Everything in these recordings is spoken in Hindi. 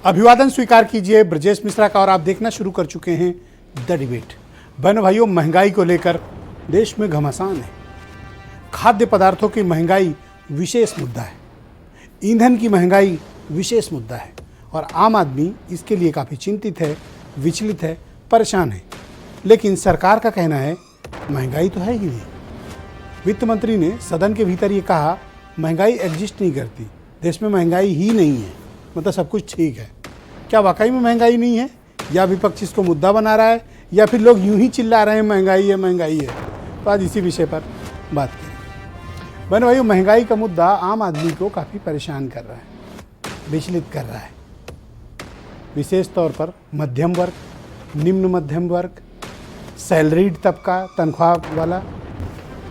अभिवादन स्वीकार कीजिए ब्रजेश मिश्रा का और आप देखना शुरू कर चुके हैं द डिबेट। बहनों भाइयों, महंगाई को लेकर देश में घमासान है। खाद्य पदार्थों की महंगाई विशेष मुद्दा है, ईंधन की महंगाई विशेष मुद्दा है और आम आदमी इसके लिए काफ़ी चिंतित है, विचलित है, परेशान है। लेकिन सरकार का कहना है महंगाई तो है ही नहीं। वित्त मंत्री ने सदन के भीतर ये कहा महंगाई एग्जिस्ट नहीं करती, देश में महंगाई ही नहीं है, मतलब सब कुछ ठीक है। क्या वाकई में महंगाई नहीं है, या विपक्ष इसको मुद्दा बना रहा है, या फिर लोग यूं ही चिल्ला रहे हैं महंगाई है महंगाई है। तो आज इसी विषय पर बात करें। बहनों भाइयों, महंगाई का मुद्दा आम आदमी को काफ़ी परेशान कर रहा है, विचलित कर रहा है। विशेष तौर पर मध्यम वर्ग, निम्न मध्यम वर्ग, सैलरीड तबका, तनख्वाह वाला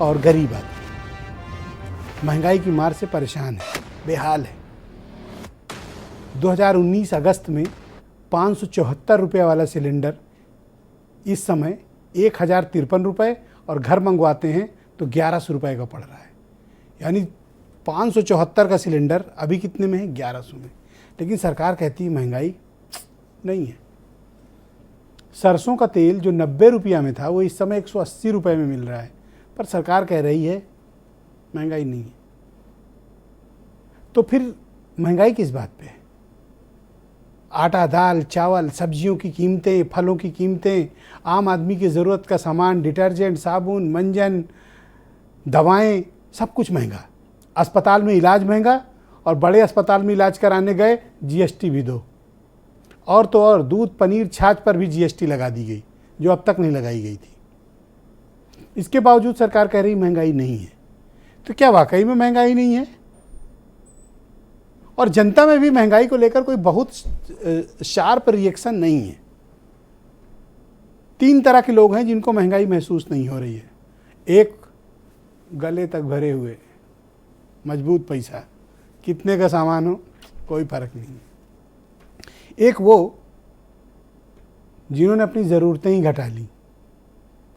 और गरीब आदमी महंगाई की मार से परेशान है, बेहाल है। 2019 अगस्त में 574 रुपये वाला सिलेंडर इस समय 1053 रुपये और घर मंगवाते हैं तो 1100 रुपये का पड़ रहा है। यानी 574 का सिलेंडर अभी कितने में है? 1100 में। लेकिन सरकार कहती है महंगाई नहीं है। सरसों का तेल जो 90 रुपया में था वो इस समय 180 रुपये में मिल रहा है, पर सरकार कह रही है महंगाई नहीं है। तो फिर महंगाई किस बात पे है? आटा, दाल, चावल, सब्जियों की कीमतें, फलों की कीमतें, आम आदमी की ज़रूरत का सामान, डिटर्जेंट, साबुन, मंजन, दवाएं, सब कुछ महंगा। अस्पताल में इलाज महंगा और बड़े अस्पताल में इलाज कराने गए जीएसटी भी दो। और तो और दूध, पनीर, छाछ पर भी जीएसटी लगा दी गई जो अब तक नहीं लगाई गई थी। इसके बावजूद सरकार कह रही महंगाई नहीं है। तो क्या वाकई में महंगाई नहीं है? और जनता में भी महंगाई को लेकर कोई बहुत शार्प रिएक्शन नहीं है। 3 तरह के लोग हैं जिनको महंगाई महसूस नहीं हो रही है। एक, गले तक भरे हुए मजबूत पैसा, कितने का सामान हो कोई फर्क नहीं। एक वो जिन्होंने अपनी ज़रूरतें ही घटा ली,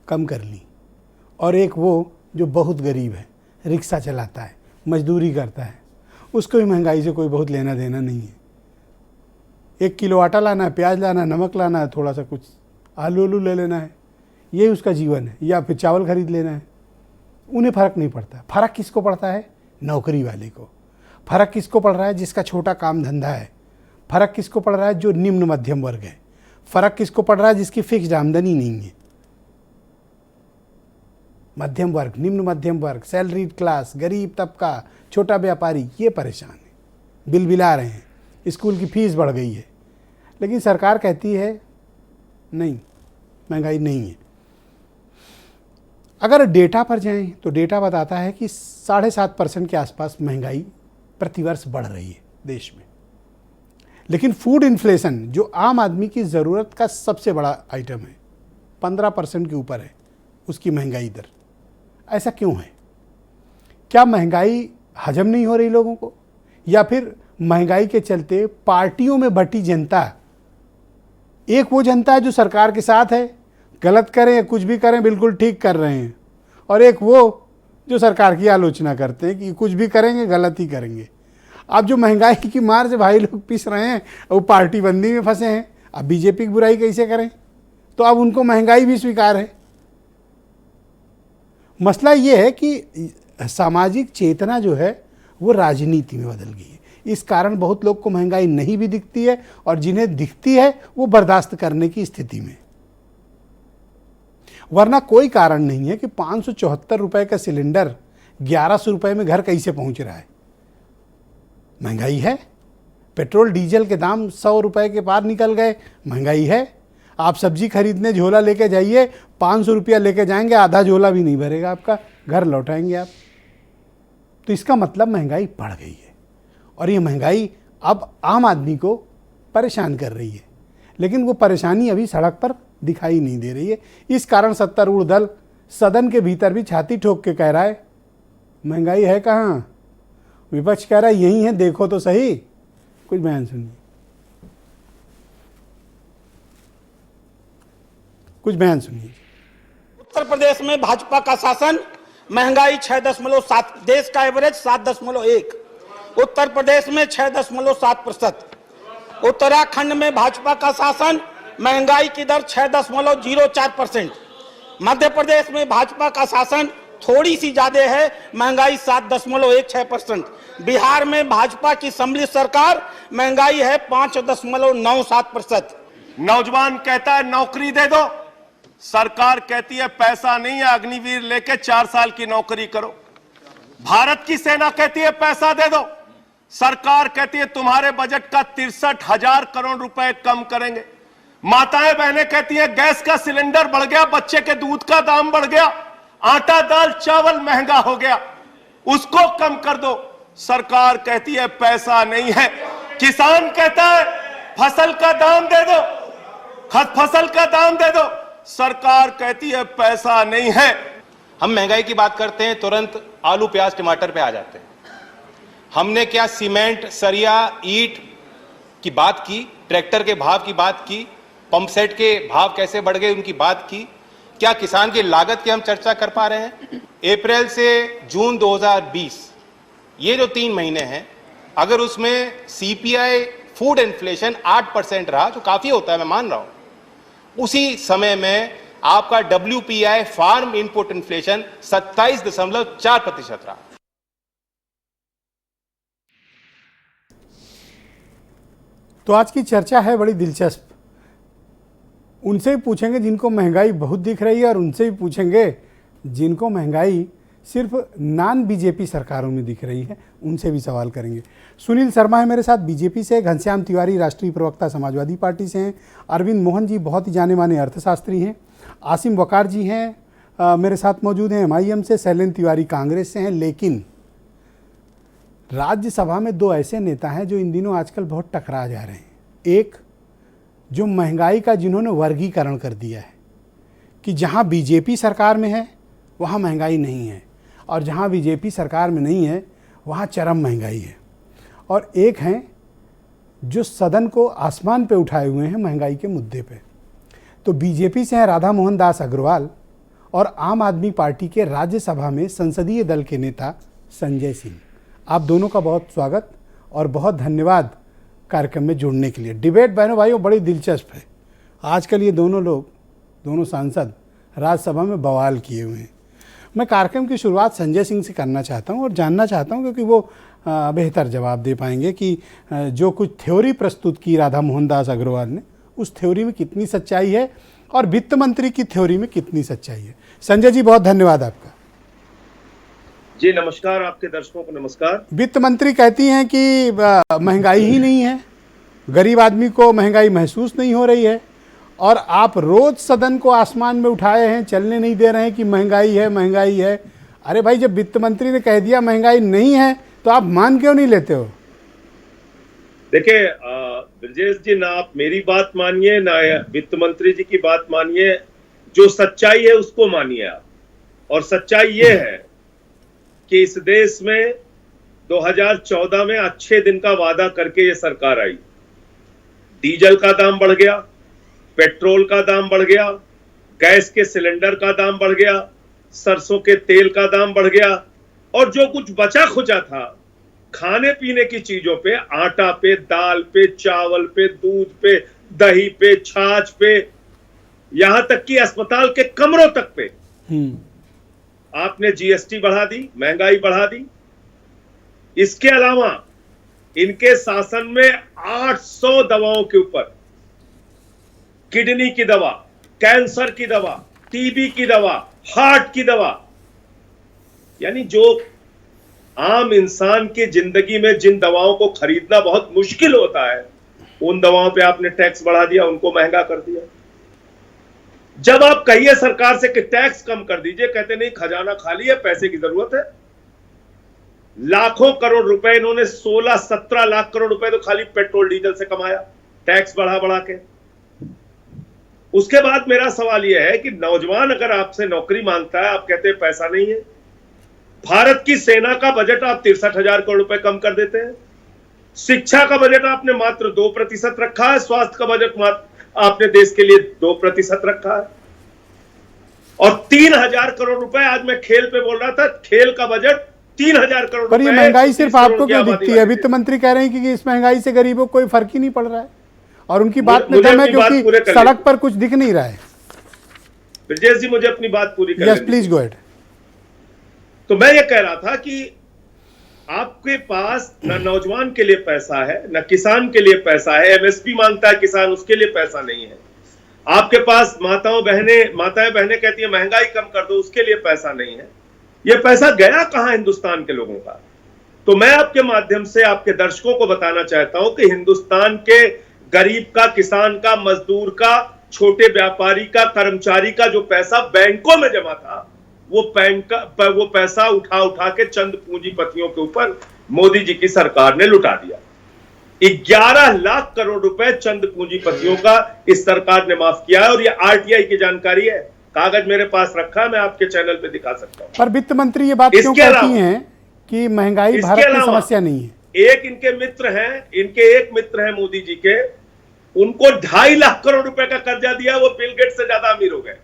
कम कर ली। और एक वो जो बहुत गरीब है, रिक्शा चलाता है, मजदूरी करता है, उसको भी महंगाई से कोई बहुत लेना देना नहीं है। 1 किलो आटा लाना है, प्याज लाना है, नमक लाना है, थोड़ा सा कुछ आलू ले लेना है, यही उसका जीवन है। या फिर चावल खरीद लेना है। उन्हें फ़र्क नहीं पड़ता। फ़र्क किसको पड़ता है? नौकरी वाले को। फ़र्क किसको पड़ रहा है? जिसका छोटा काम धंधा है। फ़र्क किसको पड़ रहा है? जो निम्न मध्यम वर्ग है। फ़र्क किसको पड़ रहा है? जिसकी फिक्स्ड आमदनी नहीं है। मध्यम वर्ग, निम्न मध्यम वर्ग, सैलरीड क्लास, गरीब तबका, छोटा व्यापारी, ये परेशान है, बिलबिला रहे हैं, स्कूल की फीस बढ़ गई है। लेकिन सरकार कहती है नहीं, महंगाई नहीं है। अगर डेटा पर जाएं तो डेटा बताता है कि 7.5% के आसपास महंगाई प्रतिवर्ष बढ़ रही है देश में। लेकिन फूड इन्फ्लेशन, जो आम आदमी की ज़रूरत का सबसे बड़ा आइटम है, 15% के ऊपर है उसकी महंगाई दर। ऐसा क्यों है? क्या महंगाई हजम नहीं हो रही लोगों को, या फिर महंगाई के चलते पार्टियों में बटी जनता, एक वो जनता है जो सरकार के साथ है, गलत करें या कुछ भी करें बिल्कुल ठीक कर रहे हैं, और एक वो जो सरकार की आलोचना करते हैं कि कुछ भी करेंगे गलत ही करेंगे। अब जो महंगाई की मार से भाई लोग पिस रहे हैं, वो पार्टी बंदी में फंसे हैं। अब बीजेपी की बुराई कैसे करें? तो अब उनको महंगाई भी स्वीकार है। मसला ये है कि सामाजिक चेतना जो है वो राजनीति में बदल गई है। इस कारण बहुत लोग को महंगाई नहीं भी दिखती है, और जिन्हें दिखती है वो बर्दाश्त करने की स्थिति में। वरना कोई कारण नहीं है कि 574 रुपये का सिलेंडर 1100 रुपये में घर कैसे पहुंच रहा है। महंगाई है। पेट्रोल डीजल के दाम 100 रुपये के पार निकल गए, महंगाई है। आप सब्जी खरीदने झोला लेके जाइए, 500 रुपया लेके जाएंगे, आधा झोला भी नहीं भरेगा आपका, घर लौटाएंगे आप। तो इसका मतलब महंगाई बढ़ गई है, और ये महंगाई अब आम आदमी को परेशान कर रही है। लेकिन वो परेशानी अभी सड़क पर दिखाई नहीं दे रही है। इस कारण सत्तारूढ़ दल सदन के भीतर भी छाती ठोक के कह रहा है महंगाई है कहाँ। विपक्ष कह रहा है यही है, देखो तो सही। कुछ बयान सुनिए, कुछ बयान सुनिए। उत्तर प्रदेश में भाजपा का शासन, महंगाई 6.7, देश का एवरेज 7.1, उत्तर प्रदेश में 6.7%। उत्तराखंड में भाजपा का शासन, महंगाई की दर 6.04%। मध्य प्रदेश में भाजपा का शासन थोड़ी सी ज्यादा है, महंगाई 7.16%। बिहार में भाजपा की सम्मिलित सरकार, महंगाई है 5.97%। नौजवान कहता है नौकरी दे दो, सरकार कहती है पैसा नहीं है, अग्निवीर लेके 4 साल की नौकरी करो। भारत की सेना कहती है पैसा दे दो, सरकार कहती है तुम्हारे बजट का 63,000 करोड़ रुपए कम करेंगे। माताएं बहनें कहती हैं गैस का सिलेंडर बढ़ गया, बच्चे के दूध का दाम बढ़ गया, आटा दाल चावल महंगा हो गया, उसको कम कर दो, सरकार कहती है पैसा नहीं है। किसान कहता है फसल का दाम दे दो, फसल का दाम दे दो, सरकार कहती है पैसा नहीं है। हम महंगाई की बात करते हैं, तुरंत आलू प्याज टमाटर पे आ जाते हैं। हमने क्या सीमेंट सरिया ईंट की बात की, ट्रैक्टर के भाव की बात की, पंप सेट के भाव कैसे बढ़ गए उनकी बात की, क्या किसान की लागत की हम चर्चा कर पा रहे हैं? अप्रैल से जून 2020 ये जो 3 महीने हैं, अगर उसमें सीपीआई फूड इन्फ्लेशन 8% रहा, जो काफी होता है मैं मान रहा हूं, उसी समय में आपका WPI फार्म इनपुट इन्फ्लेशन 27.4% रहा। तो आज की चर्चा है बड़ी दिलचस्प। उनसे ही पूछेंगे जिनको महंगाई बहुत दिख रही है, और उनसे ही पूछेंगे जिनको महंगाई सिर्फ नॉन बीजेपी सरकारों में दिख रही है, उनसे भी सवाल करेंगे। सुनील शर्मा है मेरे साथ बीजेपी से, घनश्याम तिवारी राष्ट्रीय प्रवक्ता समाजवादी पार्टी से हैं, अरविंद मोहन जी बहुत ही जाने माने अर्थशास्त्री हैं, आसिम वकार जी हैं मेरे साथ मौजूद हैं MIM से, शैलेंद्र तिवारी कांग्रेस से हैं। लेकिन राज्यसभा में 2 ऐसे नेता हैं जो इन दिनों आजकल बहुत टकरा जा रहे हैं। एक जो महंगाई का जिन्होंने वर्गीकरण कर दिया है कि जहां बीजेपी सरकार में है वहां महंगाई नहीं है, और जहां बीजेपी सरकार में नहीं है वहां चरम महंगाई है। और एक हैं जो सदन को आसमान पे उठाए हुए हैं महंगाई के मुद्दे पे। तो बीजेपी से हैं राधा मोहन दास अग्रवाल, और आम आदमी पार्टी के राज्यसभा में संसदीय दल के नेता संजय सिंह। आप दोनों का बहुत स्वागत और बहुत धन्यवाद कार्यक्रम में जुड़ने के लिए। डिबेट बहनों भाइयों बड़ी दिलचस्प है। आजकल ये दोनों लोग, दोनों सांसद राज्यसभा में बवाल किए हुए हैं। मैं कार्यक्रम की शुरुआत संजय सिंह से करना चाहता हूं और जानना चाहता हूं, क्योंकि वो बेहतर जवाब दे पाएंगे कि जो कुछ थ्योरी प्रस्तुत की राधा मोहन दास अग्रवाल ने, उस थ्योरी में कितनी सच्चाई है और वित्त मंत्री की थ्योरी में कितनी सच्चाई है। संजय जी बहुत धन्यवाद आपका। जी नमस्कार, आपके दर्शकों को नमस्कार। वित्त मंत्री कहती हैं कि महंगाई ही नहीं है, गरीब आदमी को महंगाई महसूस नहीं हो रही है, और आप रोज सदन को आसमान में उठाए हैं, चलने नहीं दे रहे हैं कि महंगाई है महंगाई है। अरे भाई, जब वित्त मंत्री ने कह दिया महंगाई नहीं है तो आप मान क्यों नहीं लेते हो? देखिए ब्रजेश जी, ना आप मेरी बात मानिए ना वित्त मंत्री जी की बात मानिए, जो सच्चाई है उसको मानिए आप। और सच्चाई ये है कि इस देश में 2014 में अच्छे दिन का वादा करके ये सरकार आई। डीजल का दाम बढ़ गया, पेट्रोल का दाम बढ़ गया, गैस के सिलेंडर का दाम बढ़ गया, सरसों के तेल का दाम बढ़ गया, और जो कुछ बचा खुचा था खाने पीने की चीजों पे, आटा पे, दाल पे, चावल पे, दूध पे, दही पे, छाछ पे, यहां तक कि अस्पताल के कमरों तक पे आपने GST बढ़ा दी, महंगाई बढ़ा दी। इसके अलावा इनके शासन में 800 दवाओं के ऊपर, किडनी की दवा, कैंसर की दवा, TB की दवा, हार्ट की दवा, यानी जो आम इंसान की जिंदगी में जिन दवाओं को खरीदना बहुत मुश्किल होता है, उन दवाओं पे आपने टैक्स बढ़ा दिया, उनको महंगा कर दिया। जब आप कहिए सरकार से कि टैक्स कम कर दीजिए, कहते नहीं खजाना खाली है, पैसे की जरूरत है। लाखों करोड़ रुपए इन्होंने 16-17 लाख करोड़ रुपए तो खाली पेट्रोल डीजल से कमाया, टैक्स बढ़ा बढ़ा के। उसके बाद मेरा सवाल यह है कि नौजवान अगर आपसे नौकरी मांगता है, आप कहते हैं पैसा नहीं है। भारत की सेना का बजट आप 63,000 करोड़ रुपए कम कर देते हैं। शिक्षा का बजट आपने मात्र 2% रखा है, स्वास्थ्य का बजट मात्र आपने देश के लिए 2% रखा है, और 3,000 करोड़ रुपए, आज मैं खेल पे बोल रहा था, खेल का बजट 3,000 करोड़ पर ये रुपए, महंगाई 130 सिर्फ करोड़ आपको की क्यों आबादी दिखती है? वाले वित्त मंत्री कह रहे हैं कि इस महंगाई से गरीबों को कोई फर्क ही नहीं पड़ रहा है, और उनकी बात में मुझे दम है अपनी बात पूरे क्योंकि कर सड़क लें। पर कुछ दिख नहीं रहा है। ब्रजेश जी, मुझे अपनी बात पूरी कर यस लेनी प्लीज गो अहेड। तो मैं ये कह रहा था कि आपके पास न नौजवान के लिए पैसा है, न किसान के लिए पैसा है। एमएसपी मांगता है किसान, उसके लिए पैसा नहीं है। आपके पास माताएं बहनें कहती है महंगाई कम कर दो, उसके लिए पैसा नहीं है। ये पैसा गया कहां हिंदुस्तान के लोगों का? तो मैं आपके माध्यम से आपके दर्शकों को बताना चाहता हूं कि हिंदुस्तान के गरीब का, किसान का, मजदूर का, छोटे व्यापारी का, कर्मचारी का जो पैसा बैंकों में जमा था, वो पैसा उठा के चंद पूंजीपतियों के ऊपर मोदी जी की सरकार ने लुटा दिया। 11 लाख करोड़ रुपए चंद पूंजीपतियों का इस सरकार ने माफ किया है, और ये आरटीआई की जानकारी है, कागज मेरे पास रखा है, मैं आपके चैनल पे दिखा सकता हूं। पर वित्त मंत्री ये बात क्यों कहती हैं कि महंगाई भारत की समस्या नहीं है? एक एक मित्र हैं मोदी जी के, उनको 2.5 लाख करोड़ रुपए का कर्जा दिया, वो बिल गेट्स से ज्यादा अमीर हो गए।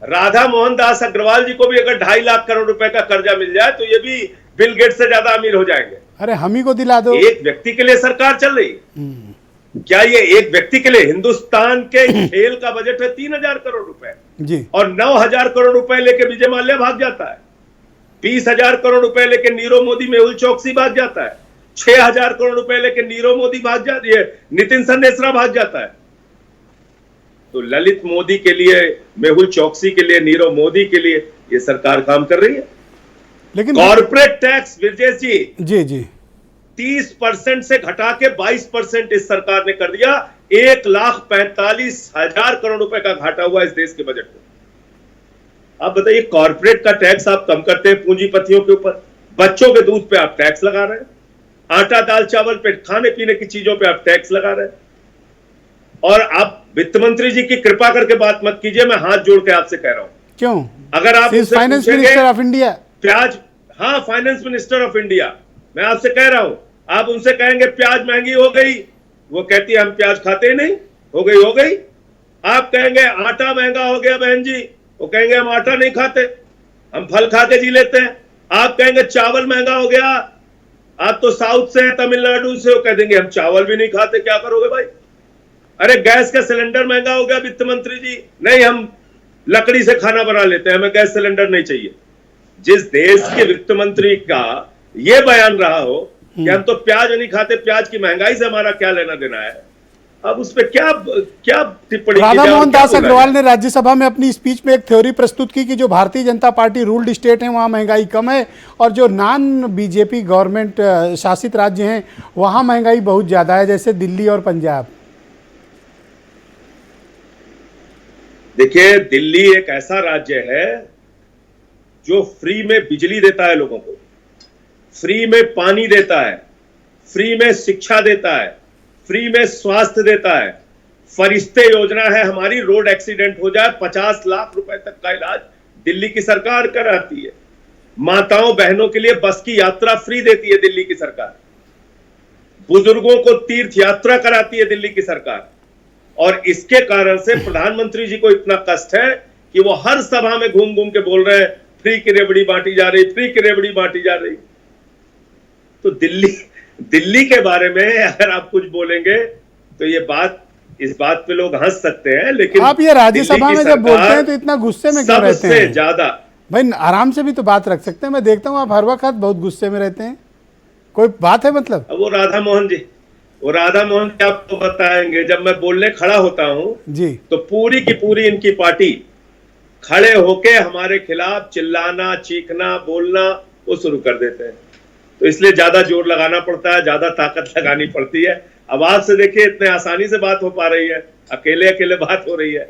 राधा मोहन दास अग्रवाल जी को भी अगर 2.5 लाख करोड़ रुपए का कर्जा मिल जाए तो ये भी बिल गेट्स से ज्यादा अमीर हो जाएंगे। अरे हम ही को दिला दो। एक व्यक्ति के लिए सरकार चल रही, क्या ये एक व्यक्ति के लिए? हिंदुस्तान के खेल का बजट है 3,000 करोड़ रुपए जी, और 9,000 करोड़ रुपए लेके विजय माल्या भाग जाता है। 20,000 करोड़ रुपए लेके नीरव मोदी, मेहुल चौकसी भाग जाता है। 6,000 करोड़ रुपए लेके नीरव मोदी भाग जाती है, नितिन संदेशरा भाग जाता है। तो ललित मोदी के लिए, मेहुल चौकसी के लिए, नीरव मोदी के लिए ये सरकार काम कर रही है। लेकिन कॉर्पोरेट टैक्स ब्रजेश जी जी 30% से घटा के 22% इस सरकार ने कर दिया। 1,45,000 करोड़ रुपए का घाटा हुआ इस देश के बजट में। आप बताइए, कॉर्पोरेट का टैक्स आप कम करते हैं पूंजीपतियों के ऊपर, बच्चों के दूध पे आप टैक्स लगा रहे हैं, आटा दाल चावल पे, खाने पीने की चीजों पे आप टैक्स लगा रहे हैं। और आप वित्त मंत्री जी की कृपा करके बात मत कीजिए, मैं हाथ जोड़ के आपसे कह रहा हूं। क्यों? अगर आप फाइनेंस मिनिस्टर ऑफ इंडिया, प्याज, हाँ फाइनेंस मिनिस्टर ऑफ इंडिया, मैं आपसे कह रहा हूं, आप उनसे कहेंगे प्याज महंगी हो गई, वो कहती है हम प्याज खाते ही नहीं, हो गई। आप कहेंगे आटा महंगा हो गया बहन जी, वो कहेंगे हम आटा नहीं खाते, हम फल खा के जी लेते हैं। आप कहेंगे चावल महंगा हो गया, आप तो साउथ से हैं, तमिलनाडु से, वो कह देंगे हम चावल भी नहीं खाते, क्या करोगे भाई? अरे गैस का सिलेंडर महंगा हो गया वित्त मंत्री जी, नहीं हम लकड़ी से खाना बना लेते हैं, हमें गैस सिलेंडर नहीं चाहिए। जिस देश के वित्त मंत्री का यह बयान रहा हो कि हम तो प्याज नहीं खाते, प्याज की महंगाई से हमारा क्या लेना देना है, अब उस पर क्या टिप्पणी? राधा मोहन दास अग्रवाल ने राज्यसभा में अपनी स्पीच में एक थ्योरी प्रस्तुत की कि जो Bharatiya Janata party ruled state है वहाँ महंगाई कम है, और जो नॉन बीजेपी गवर्नमेंट शासित राज्य हैं वहाँ महंगाई बहुत ज़्यादा है, जैसे दिल्ली और पंजाब। देखिए, दिल्ली एक ऐसा राज्य है जो फ्री में बिजली देता है लोगों को, फ्री में पानी देता है, फ्री में शिक्षा देता है, फ्री में स्वास्थ्य देता है। फरिश्ते योजना है हमारी, रोड एक्सीडेंट हो जाए 50 लाख रुपए तक का इलाज दिल्ली की सरकार कराती है। माताओं बहनों के लिए बस की यात्रा फ्री देती है दिल्ली की सरकार। बुजुर्गों को तीर्थ यात्रा कराती है दिल्ली की सरकार। और इसके कारण से प्रधानमंत्री जी को इतना कष्ट है कि वो हर सभा में घूम घूम के बोल रहे हैं फ्री की रेवड़ी बांटी जा रही, फ्री की रेवड़ी बांटी जा रही। तो दिल्ली के बारे में अगर आप कुछ बोलेंगे तो इस बात पे लोग हंस सकते हैं, लेकिन आप ये राज्यसभा में जब बोलते हैं तो इतना गुस्से में क्यों रहते हैं? सबसे ज्यादा भाई आराम से भी तो बात रख सकते हैं। मैं देखता हूँ आप हर वक्त बहुत गुस्से में रहते हैं, कोई बात है मतलब? वो राधा मोहन जी आपको बताएंगे, जब मैं बोलने खड़ा होता हूं जी तो पूरी की पूरी इनकी पार्टी खड़े होके हमारे खिलाफ चिल्लाना, चीखना, बोलना वो शुरू कर देते हैं। तो इसलिए ज्यादा जोर लगाना पड़ता है, ज्यादा ताकत लगानी पड़ती है। अब आपसे देखिए इतने आसानी से बात हो पा रही है, अकेले अकेले बात हो रही है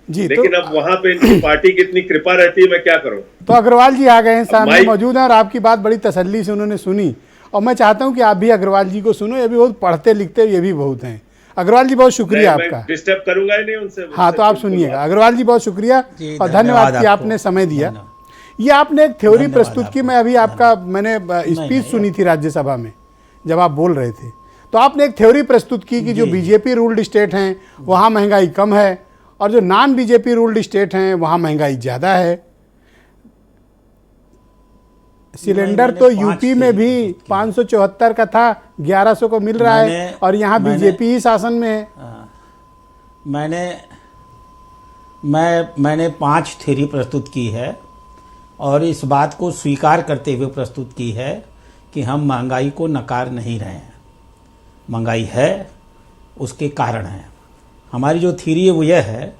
जी। लेकिन तो अब वहां पे इनकी पार्टी की इतनी कृपा रहती है, मैं क्या करूं। तो अग्रवाल जी आ गए हैं, सामने मौजूद हैं और आपकी बात बड़ी तसल्ली से उन्होंने सुनी, और मैं चाहता हूं कि आप भी अग्रवाल जी को सुनो। ये भी बहुत पढ़ते लिखते ये भी बहुत हैं। अग्रवाल जी बहुत शुक्रिया आपका। डिस्टर्ब करूंगा ही नहीं उनसे। हाँ, तो आप सुनिएगा। अग्रवाल जी बहुत शुक्रिया और धन्यवाद कि आपने समय दिया। ये आपने एक थ्योरी प्रस्तुत की, मैं अभी मैंने स्पीच सुनी थी राज्यसभा में जब आप बोल रहे थे, तो आपने एक थ्योरी प्रस्तुत की कि जो बीजेपी रूल्ड स्टेट हैं वहाँ महंगाई कम है, और जो नॉन बीजेपी रूल्ड स्टेट हैं वहाँ महंगाई ज़्यादा है। सिलेंडर मैंने तो 5 यूपी में भी 574 का था, 1100 को मिल रहा है, और यहाँ बीजेपी ही शासन में है। मैंने 5 थ्योरी प्रस्तुत की है और इस बात को स्वीकार करते हुए प्रस्तुत की है कि हम महंगाई को नकार नहीं रहे हैं। महंगाई है, उसके कारण है। हमारी जो थ्योरी है वो यह है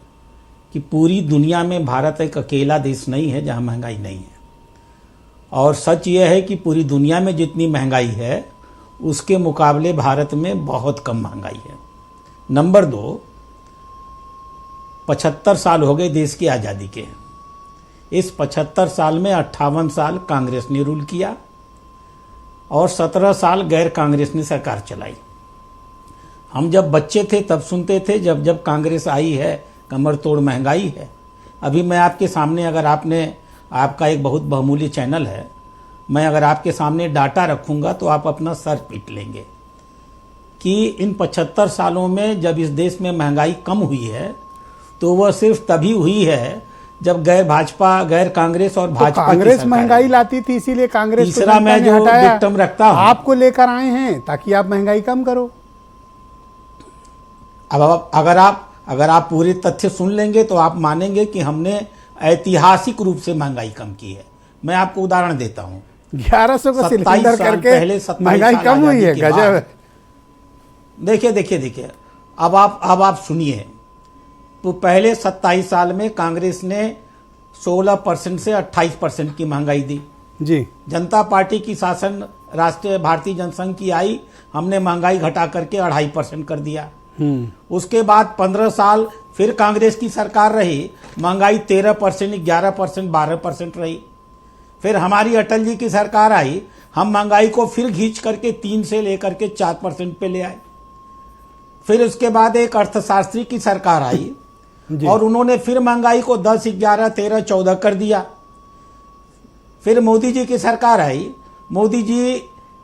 कि पूरी दुनिया में भारत एक अकेला देश नहीं है जहां महंगाई नहीं है, और सच यह है कि पूरी दुनिया में जितनी महंगाई है उसके मुकाबले भारत में बहुत कम महंगाई है। नंबर 2, 75 साल हो गए देश की आज़ादी के। इस 75 साल में 58 साल कांग्रेस ने रूल किया और 17 साल गैर कांग्रेस ने सरकार चलाई। हम जब बच्चे थे तब सुनते थे जब जब कांग्रेस आई है कमर तोड़ महंगाई है। अभी मैं आपके सामने, अगर आपका एक बहुत बहुमूल्य चैनल है, मैं अगर आपके सामने डाटा रखूंगा तो आप अपना सर पीट लेंगे कि इन 75 सालों में जब इस देश में महंगाई कम हुई है तो वह सिर्फ तभी हुई है जब गैर कांग्रेस और भाजपा की कांग्रेस सरकार महंगाई आई। लाती थी, इसीलिए कांग्रेस को तीसरा जनता मैं ने जो हटाया। डिक्टम रखता हूं, आपको लेकर आए हैं ताकि आप महंगाई कम करो। अब अगर आप पूरे तथ्य सुन लेंगे तो आप मानेंगे कि हमने ऐतिहासिक रूप से महंगाई कम की है। मैं आपको उदाहरण देता हूं। 1100 का 27 सिलेंडर साल करके पहले, 27 महंगाई साल कम हुई है, आजादी के गजब है। बाद। देखिए अब आप सुनिए। तो पहले 27 साल में कांग्रेस ने 16% से 28% की महंगाई दी। जी, जनता पार्टी की शासन राष्ट्रीय भारतीय जनसंघ की आई, हमने महंगाई घटा करके 2.5% कर दिया। उसके बाद 15 साल फिर कांग्रेस की सरकार रही, महंगाई 13%, 11%, 12% रही। फिर हमारी अटल जी की सरकार आई, हम महंगाई को फिर खींच करके 3 से लेकर के 4% पे ले आए। फिर उसके बाद एक अर्थशास्त्री की सरकार आई और उन्होंने फिर महंगाई को 10, 11, 13, 14 कर दिया। फिर मोदी जी की सरकार आई। मोदी जी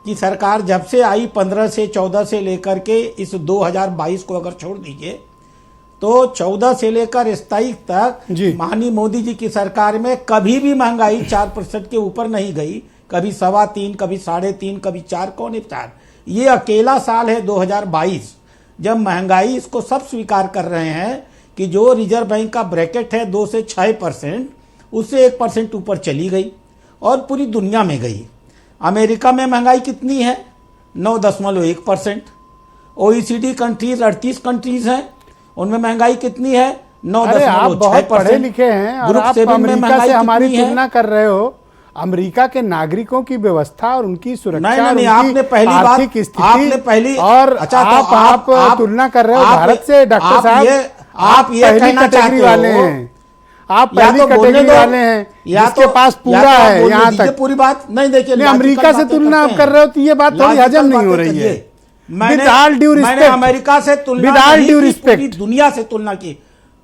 की सरकार जब से आई 15 से 14 से लेकर के इस 2022 को अगर छोड़ दीजिए तो 14 से लेकर 27 तक माननीय मोदी जी की सरकार में कभी भी महंगाई 4% के ऊपर नहीं गई। कभी 3.25, कभी 3.5, कभी 4, कौन 4। ये अकेला साल है 2022 जब महंगाई, इसको सब स्वीकार कर रहे हैं कि जो रिजर्व बैंक का ब्रैकेट है 2 से 6%, उससे 1% ऊपर चली गई और पूरी दुनिया में गई। अमेरिका में महंगाई कितनी है? 9.1%। OECD कंट्रीज 38 कंट्रीज हैं, उनमें महंगाई कितनी है? 9.6%। आप बहुत पढ़े लिखे हैं और आप अमेरिका से हमारी तुलना कर रहे हो। अमेरिका के नागरिकों की व्यवस्था और उनकी सुरक्षा, नहीं, आपने पहली बात, आपने पहली, और अच्छा, तो आप तुलना कर रहे हो भारत से। डॉक्टर साहब, आप पहली कैटेगरी वाले हैं, आप पहली कैटेगरी वाले हैं, जिसके पास पूरा है यहाँ तक। पूरी बात नहीं, देखिए अमेरिका से तुलना आप कर रहे हो तो ये बात थोड़ी हजम नहीं हो रही है। मैंने अमेरिका से तुलना पूरी दुनिया से तुलना की।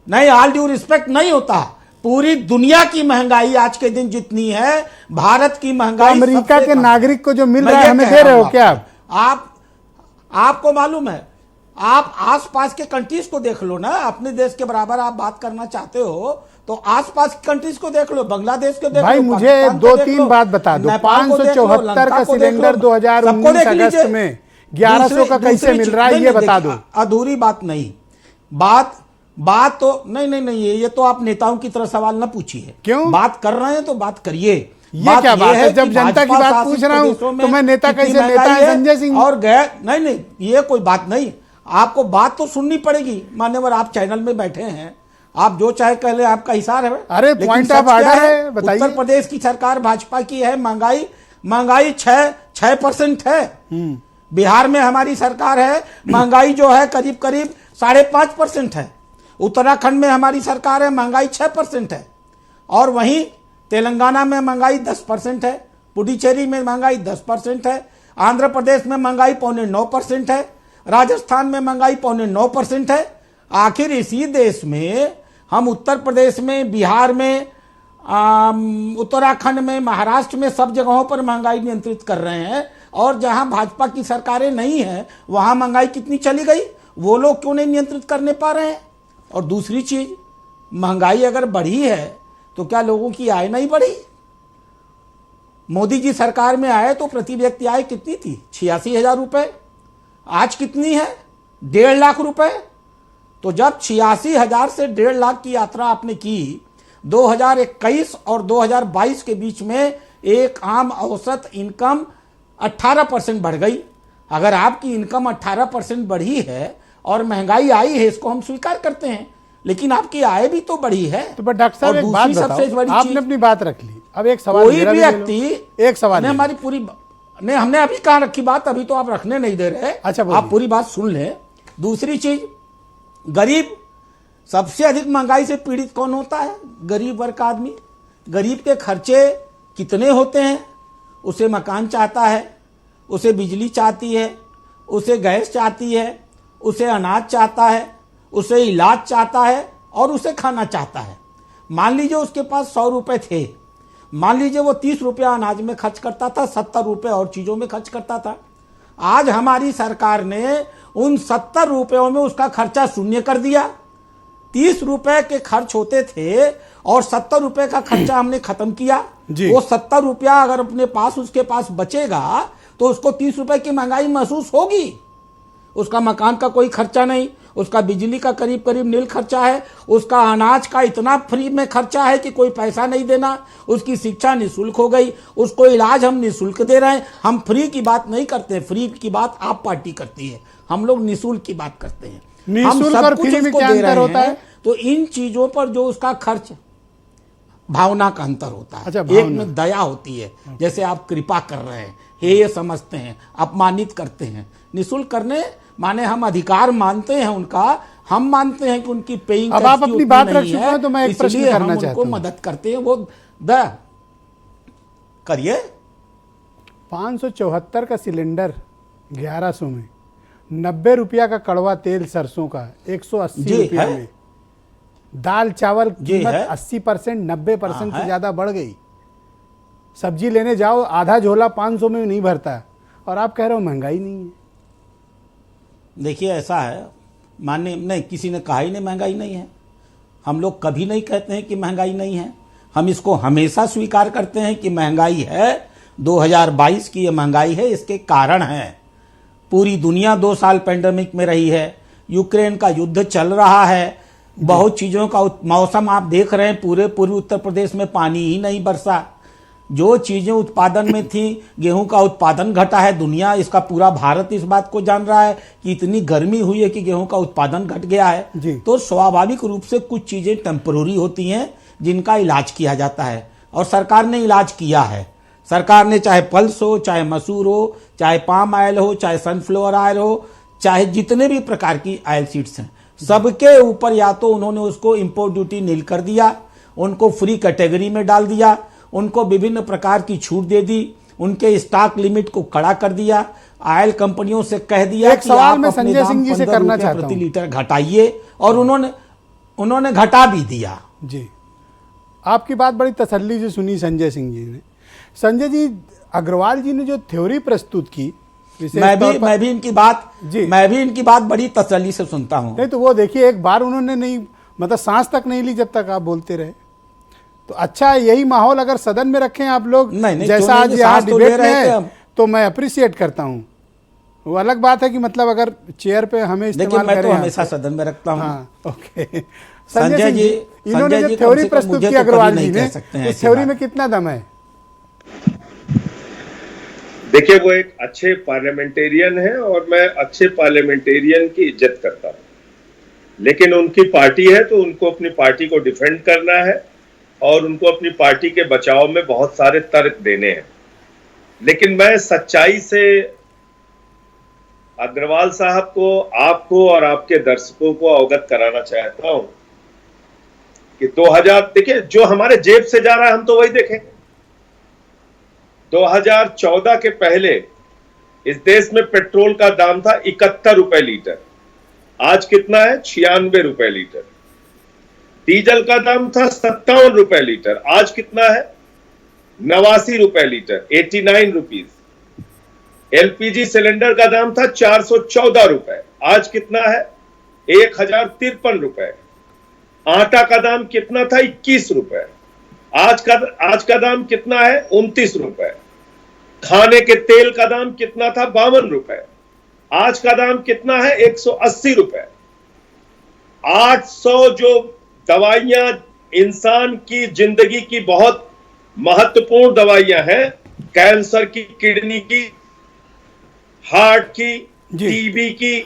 नहीं, ऑल ड्यू रिस्पेक्ट नहीं होता। पूरी दुनिया की महंगाई आज के दिन जितनी है, भारत की महंगाई तो अमेरिका के नागरिक को जो मिल रहा है हमें दे रहे हो क्या आप? आपको मालूम है, आप आसपास के कंट्रीज को देख लो ना। अपने देश के बराबर आप बात करना चाहते हो तो आसपास की कंट्रीज को देख लो, बांग्लादेश को देख लो। भाई मुझे 2-3 बात बता दो। 574 का सिलेंडर 2019 अगस्त में 1100 का कैसे मिल रहा है, ये बता दो। अधूरी बात नहीं, बात तो नहीं, ये तो आप नेताओं की तरह सवाल ना पूछिए। क्यों? बात कर रहे हैं तो बात करिए। ये क्या बात है? जब जनता की बात पूछ रहा हूं तो मैं नेता कैसे? नेता है संजय सिंह और नहीं, ये कोई बात नहीं। आपको बात तो सुननी पड़ेगी। मान्यवर, आप चैनल में बैठे हैं, आप जो चाहे कह ले, आपका हिसाब है। अरे पॉइंट ऑफ ऑर्डर है, बताइए। उत्तर प्रदेश की सरकार भाजपा की है, महंगाई 6% है। बिहार में हमारी सरकार है, महंगाई जो है करीब 5.5% है। उत्तराखंड में हमारी सरकार है, महंगाई 6% है। और वहीं तेलंगाना में महंगाई 10% है, पुडुचेरी में महंगाई 10% है, आंध्र प्रदेश में महंगाई 8.9% है, राजस्थान में महंगाई 8.9% है। आखिर इसी देश में हम उत्तर प्रदेश में, बिहार में, उत्तराखंड में, महाराष्ट्र में सब जगहों पर महंगाई नियंत्रित कर रहे हैं। और जहां भाजपा की सरकारें नहीं हैं वहां महंगाई कितनी चली गई, वो लोग क्यों नहीं नियंत्रित करने पा रहे हैं? और दूसरी चीज, महंगाई अगर बढ़ी है तो क्या लोगों की आय नहीं बढ़ी? मोदी जी सरकार में आए तो प्रति व्यक्ति आय कितनी थी? 86,000 रुपये। आज कितनी है? 1.5 लाख रुपए। तो जब 86,000 से 1.5 लाख की यात्रा आपने की, 2021 और 2022 के बीच में एक आम औसत इनकम 18% बढ़ गई। अगर आपकी इनकम 18% बढ़ी है और महंगाई आई है, इसको हम स्वीकार करते हैं, लेकिन आपकी आय भी तो बढ़ी है। तो बट डॉक्टर साहब एक बात बताओ, आपने अपनी बात रख ली, अब एक सवाल कोई भी व्यक्ति, एक सवाल ने हमारी पूरी ने हमने अभी कहाँ रखी बात, अभी तो आप रखने नहीं दे रहे। अच्छा, आप पूरी बात सुन लें। दूसरी चीज, गरीब, सबसे अधिक महंगाई से पीड़ित कौन होता है? गरीब वर्ग का आदमी। गरीब के खर्चे कितने होते हैं? उसे मकान चाहता है, उसे बिजली चाहती है, उसे गैस चाहती है, उसे अनाज चाहता है, उसे इलाज चाहता है और उसे खाना चाहता है। मान लीजिए उसके पास 100 रुपए थे, मान लीजिए वो 30 रुपया अनाज में खर्च करता था, 70 रुपये और चीज़ों में खर्च करता था। आज हमारी सरकार ने उन 70 रुपयों में उसका खर्चा शून्य कर दिया। 30 रुपए के खर्च होते थे और 70 रुपए का खर्चा हमने खत्म किया। वो 70 रुपया अगर अपने पास उसके पास बचेगा तो उसको 30 रुपए की महंगाई महसूस होगी। उसका मकान का कोई खर्चा नहीं, उसका बिजली का करीब करीब नील खर्चा है, उसका अनाज का इतना फ्री में खर्चा है कि कोई पैसा नहीं देना, उसकी शिक्षा निःशुल्क हो गई, उसको इलाज हम निःशुल्क दे रहे हैं। हम फ्री की बात नहीं करते, फ्री की बात आप पार्टी करती है, हम लोग निःशुल्क की बात करते हैं। निःशुल्क और फ्री में क्या अंतर होता है? तो इन चीजों पर जो उसका खर्च, भावना का अंतर होता है। अच्छा, एक में दया होती है, जैसे आप कृपा कर रहे हैं, ये समझते हैं, अपमानित करते हैं। निःशुल्क करने माने हम अधिकार मानते हैं उनका, हम मानते हैं कि उनकी पेइंग। अब आप अपनी बात रख चुके हैं तो मैं एक प्रश्न करना चाहता हूं। मदद करते हैं, वो दया करिए। 574 का सिलेंडर 1100 में, 90 रुपया का कड़वा तेल सरसों का 180 रुपया में, दाल चावल कीमत 80%, 90% से ज्यादा बढ़ गई। सब्जी लेने जाओ, आधा झोला 500 में नहीं भरता, और आप कह रहे हो महंगाई नहीं है। देखिए ऐसा है, मानने नहीं, किसी ने कहा ही नहीं महंगाई नहीं है। हम लोग कभी नहीं कहते हैं कि महंगाई नहीं है, हम इसको हमेशा स्वीकार करते हैं कि महंगाई है। 2022 की ये महंगाई है, इसके कारण है। पूरी दुनिया 2 साल पेंडेमिक में रही है, यूक्रेन का युद्ध चल रहा है, बहुत चीज़ों का मौसम आप देख रहे हैं, पूरे पूर्वी उत्तर प्रदेश में पानी ही नहीं बरसा। जो चीजें उत्पादन में थी, गेहूं का उत्पादन घटा है। दुनिया, इसका पूरा भारत इस बात को जान रहा है कि इतनी गर्मी हुई है कि गेहूं का उत्पादन घट गया है। तो स्वाभाविक रूप से कुछ चीजें टेम्पररी होती हैं जिनका इलाज किया जाता है, और सरकार ने इलाज किया है। सरकार ने चाहे पल्स हो, चाहे मसूर हो, चाहे पाम ऑयल हो, चाहे सनफ्लावर ऑयल हो, चाहे जितने भी प्रकार की ऑयल सीड्स हैं, सबके ऊपर या तो उन्होंने उसको इंपोर्ट ड्यूटी नील कर दिया, उनको फ्री कैटेगरी में डाल दिया, उनको विभिन्न प्रकार की छूट दे दी, उनके स्टॉक लिमिट को कड़ा कर दिया, ऑयल कंपनियों से कह दिया कि आप अपने दाम 15 रुपये प्रति लीटर घटाइए, और उन्होंने घटा भी दिया। जी, आपकी बात बड़ी तसल्ली से सुनी संजय सिंह जी ने। संजय जी, अग्रवाल जी ने जो थ्योरी प्रस्तुत की, मैं भी इनकी बात बड़ी तसल्ली से सुनता हूं। नहीं तो वो देखिए, एक बार उन्होंने नहीं, मतलब सांस तक नहीं ली जब तक आप बोलते रहे। तो अच्छा, यही माहौल अगर सदन में रखें आप लोग, जैसा आज यहाँ डिबेट में है, तो मैं अप्रिशिएट करता हूँ। वो अलग बात है कि मतलब अगर चेयर पे हमें इस्तेमाल मैं तो हमेशा सदन में रखता हूँ। हाँ, ओके। संजय जी, इन्होंने जो थ्योरी प्रस्तुत की अग्रवाल जी ने, उस थ्योरी में कितना दम है? देखिए, वो एक अच्छे पार्लियामेंटेरियन है और मैं अच्छे पार्लियामेंटेरियन की इज्जत करता हूं, लेकिन उनकी पार्टी है तो उनको अपनी पार्टी को डिफेंड करना है और उनको अपनी पार्टी के बचाव में बहुत सारे तर्क देने हैं। लेकिन मैं सच्चाई से अग्रवाल साहब को, आपको और आपके दर्शकों को अवगत कराना चाहता हूं कि 2000, देखिए जो हमारे जेब से जा रहा है हम तो वही देखेंगे। 2014 के पहले इस देश में पेट्रोल का दाम था 71 रुपए लीटर, आज कितना है? 96 रुपए लीटर। डीजल का दाम था 57 रुपए लीटर, आज कितना है? 89 रुपए लीटर, 89 रुपीज। एलपीजी सिलेंडर का दाम था 414 रुपए, आज कितना है? 1053 रुपए। आटा का दाम कितना था? 21 रुपए, आज का दाम कितना है? 29 रुपए। खाने के तेल का दाम कितना था? 52 रुपए। आज का दाम कितना है? 180 रुपए। 800 जो दवाइयां इंसान की जिंदगी की बहुत महत्वपूर्ण दवाइयां हैं, कैंसर की, किडनी की, हार्ट की, टीबी की,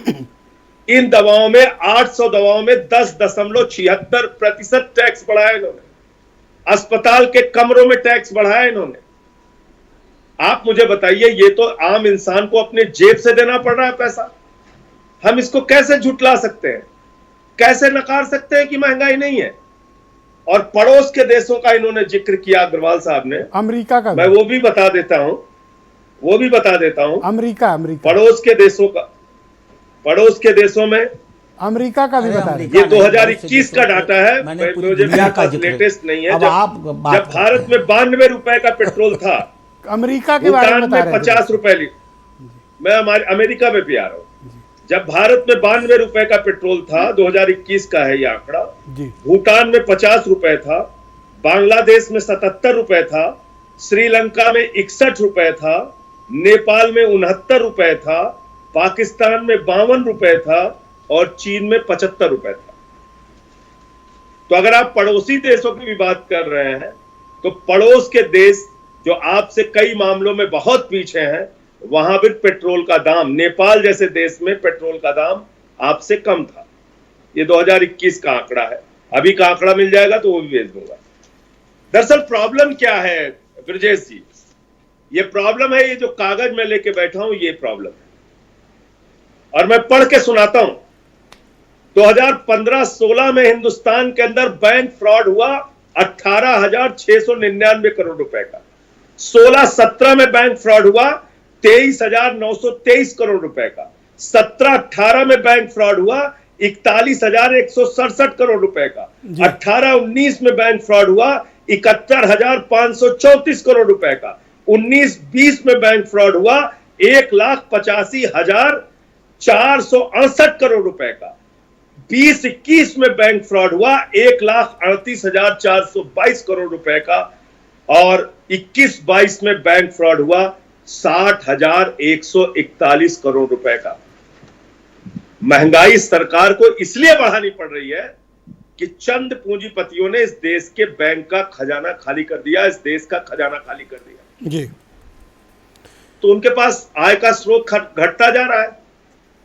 इन दवाओं में 800 दवाओं में 10.76% टैक्स बढ़ाया इन्होंने। अस्पताल के कमरों में टैक्स बढ़ाया इन्होंने। आप मुझे बताइए, ये तो आम इंसान को अपने जेब से देना पड़ रहा है पैसा। हम इसको कैसे झुटला सकते हैं? कैसे नकार सकते हैं कि महंगाई नहीं है? और पड़ोस के देशों का इन्होंने जिक्र किया अग्रवाल साहब ने, अमेरिका का, मैं वो भी बता देता हूं। अमेरिका पड़ोस के देशों में अमेरिका का भी बता दें। ये 2021 का डाटा है, लेटेस्ट नहीं है। जब भारत में 92 रुपए का पेट्रोल था, अमेरिका के बारे में बता रहे हैं, 50 रुपए लीटर। मैं हमारे अमेरिका में भी आ रहा हूं। जब भारत में 92 रुपए का पेट्रोल था, 2021 का है ये आंकड़ा, भूटान में 50 रुपए था, बांग्लादेश में 77 रुपए था, श्रीलंका में 61 रुपए था, नेपाल में 69 रुपए था, पाकिस्तान में 52 रुपए था और चीन में 75 रुपए था। तो अगर आप पड़ोसी देशों की भी बात कर रहे हैं, तो पड़ोस के देश जो आपसे कई मामलों में बहुत पीछे हैं, वहां भी पेट्रोल का दाम, नेपाल जैसे देश में पेट्रोल का दाम आपसे कम था। ये 2021 का आंकड़ा है। अभी का आंकड़ा मिल जाएगा तो वो भी भेज दूंगा। दरअसल प्रॉब्लम क्या है ब्रजेश जी? ये प्रॉब्लम है, ये जो कागज में लेके बैठा हूं, ये प्रॉब्लम है। और मैं पढ़ के सुनाता हूं। 2015-16 में हिंदुस्तान के अंदर बैंक फ्रॉड हुआ 18,699 करोड़ रुपए का। 16-17 में बैंक फ्रॉड हुआ 23,923 करोड़ रुपए का। 17-18 में बैंक फ्रॉड हुआ 41,167 करोड़ रुपए का। 18-19 में बैंक फ्रॉड हुआ 71,534 करोड़ रुपए का। 19-20 में बैंक फ्रॉड हुआ 1,85,468 करोड़ रुपए का। 20-21 में बैंक फ्रॉड हुआ 1,38,422 करोड़ रुपए का। और 21-22 में बैंक फ्रॉड हुआ 60,141 करोड़ रुपए का। महंगाई सरकार को इसलिए बढ़ानी पड़ रही है कि चंद पूंजीपतियों ने इस देश के बैंक का खजाना खाली कर दिया, इस देश का खजाना खाली कर दिया जी। तो उनके पास आय का स्रोत घटता जा रहा है।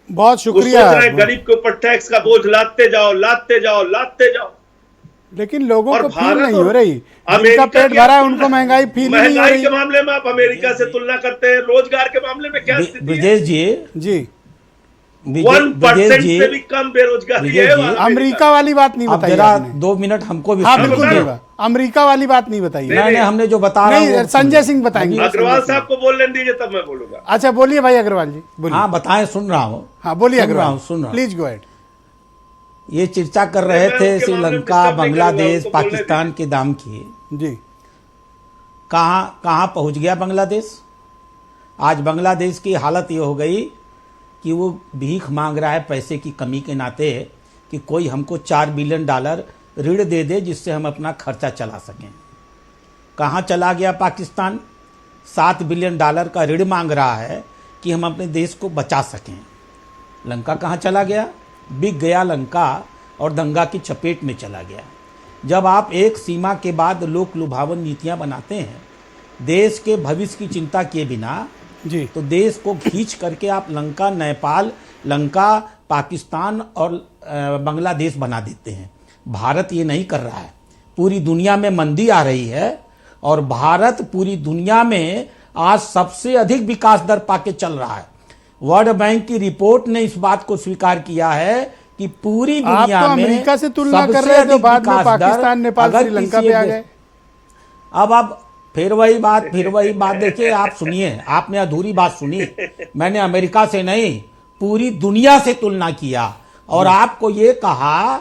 बहुत शुक्रिया। गरीब के ऊपर टैक्स का बोझ लादते जाओ, लादते जाओ, लादते जाओ, लेकिन लोगों को फील नहीं और हो रही। जिनका पेट भरा है उनको महंगाई फील नहीं हो रही। महंगाई के मामले में आप अमेरिका से तुलना करते हैं, रोजगार के मामले में क्या स्थिति है? ब्रजेश जी 1% से भी कम बेरोजगारी है। अमेरिका वाली बात नहीं बताई आपने। 2 मिनट हमको भी। हाँ बिल्कुल, अमेरिका वाली बात नहीं बताई। नहीं, हमने जो बता रहा नहीं, संजय सिंह बताएंगे। अग्रवाल साहब को बोलने दीजिए तब मैं बोलूंगा। अच्छा बोलिए भाई अग्रवाल जी, बोलिए। हाँ बताएं, सुन रहा हूँ। हाँ बोलिए अग्रवाल, सुन रहा हूँ। Please go ahead. ये चर्चा कर रहे थे श्रीलंका, बांग्लादेश, पाकिस्तान के दाम की जी। कहाँ पहुंच गया बांग्लादेश? आज बांग्लादेश की हालत ये हो गई कि वो भीख मांग रहा है पैसे की कमी के नाते कि कोई हमको $4 बिलियन ऋण दे दे जिससे हम अपना खर्चा चला सकें। कहाँ चला गया पाकिस्तान? $7 बिलियन का ऋण मांग रहा है कि हम अपने देश को बचा सकें। लंका कहाँ चला गया? बिक गया लंका और दंगा की चपेट में चला गया। जब आप एक सीमा के बाद लोक लुभावन नीतियां बनाते हैं, देश के भविष्य की चिंता किए बिना जी, तो देश को खींच करके आप लंका, नेपाल, लंका, पाकिस्तान और बांग्लादेश बना देते हैं। भारत ये नहीं कर रहा है। पूरी दुनिया में मंदी आ रही है और भारत पूरी दुनिया में आज सबसे अधिक विकास दर पाके चल रहा है। वर्ल्ड बैंक की रिपोर्ट ने इस बात को स्वीकार किया है कि पूरी दुनिया आप तो में अमेरिका से तुलना कर रहे हैं, तो बाद में पाकिस्तान, नेपाल, श्रीलंका पे आ गए। अब फिर वही बात देखिए, आप सुनिए, आपने अधूरी बात सुनी। मैंने अमेरिका से नहीं, पूरी दुनिया से तुलना किया और आपको ये कहा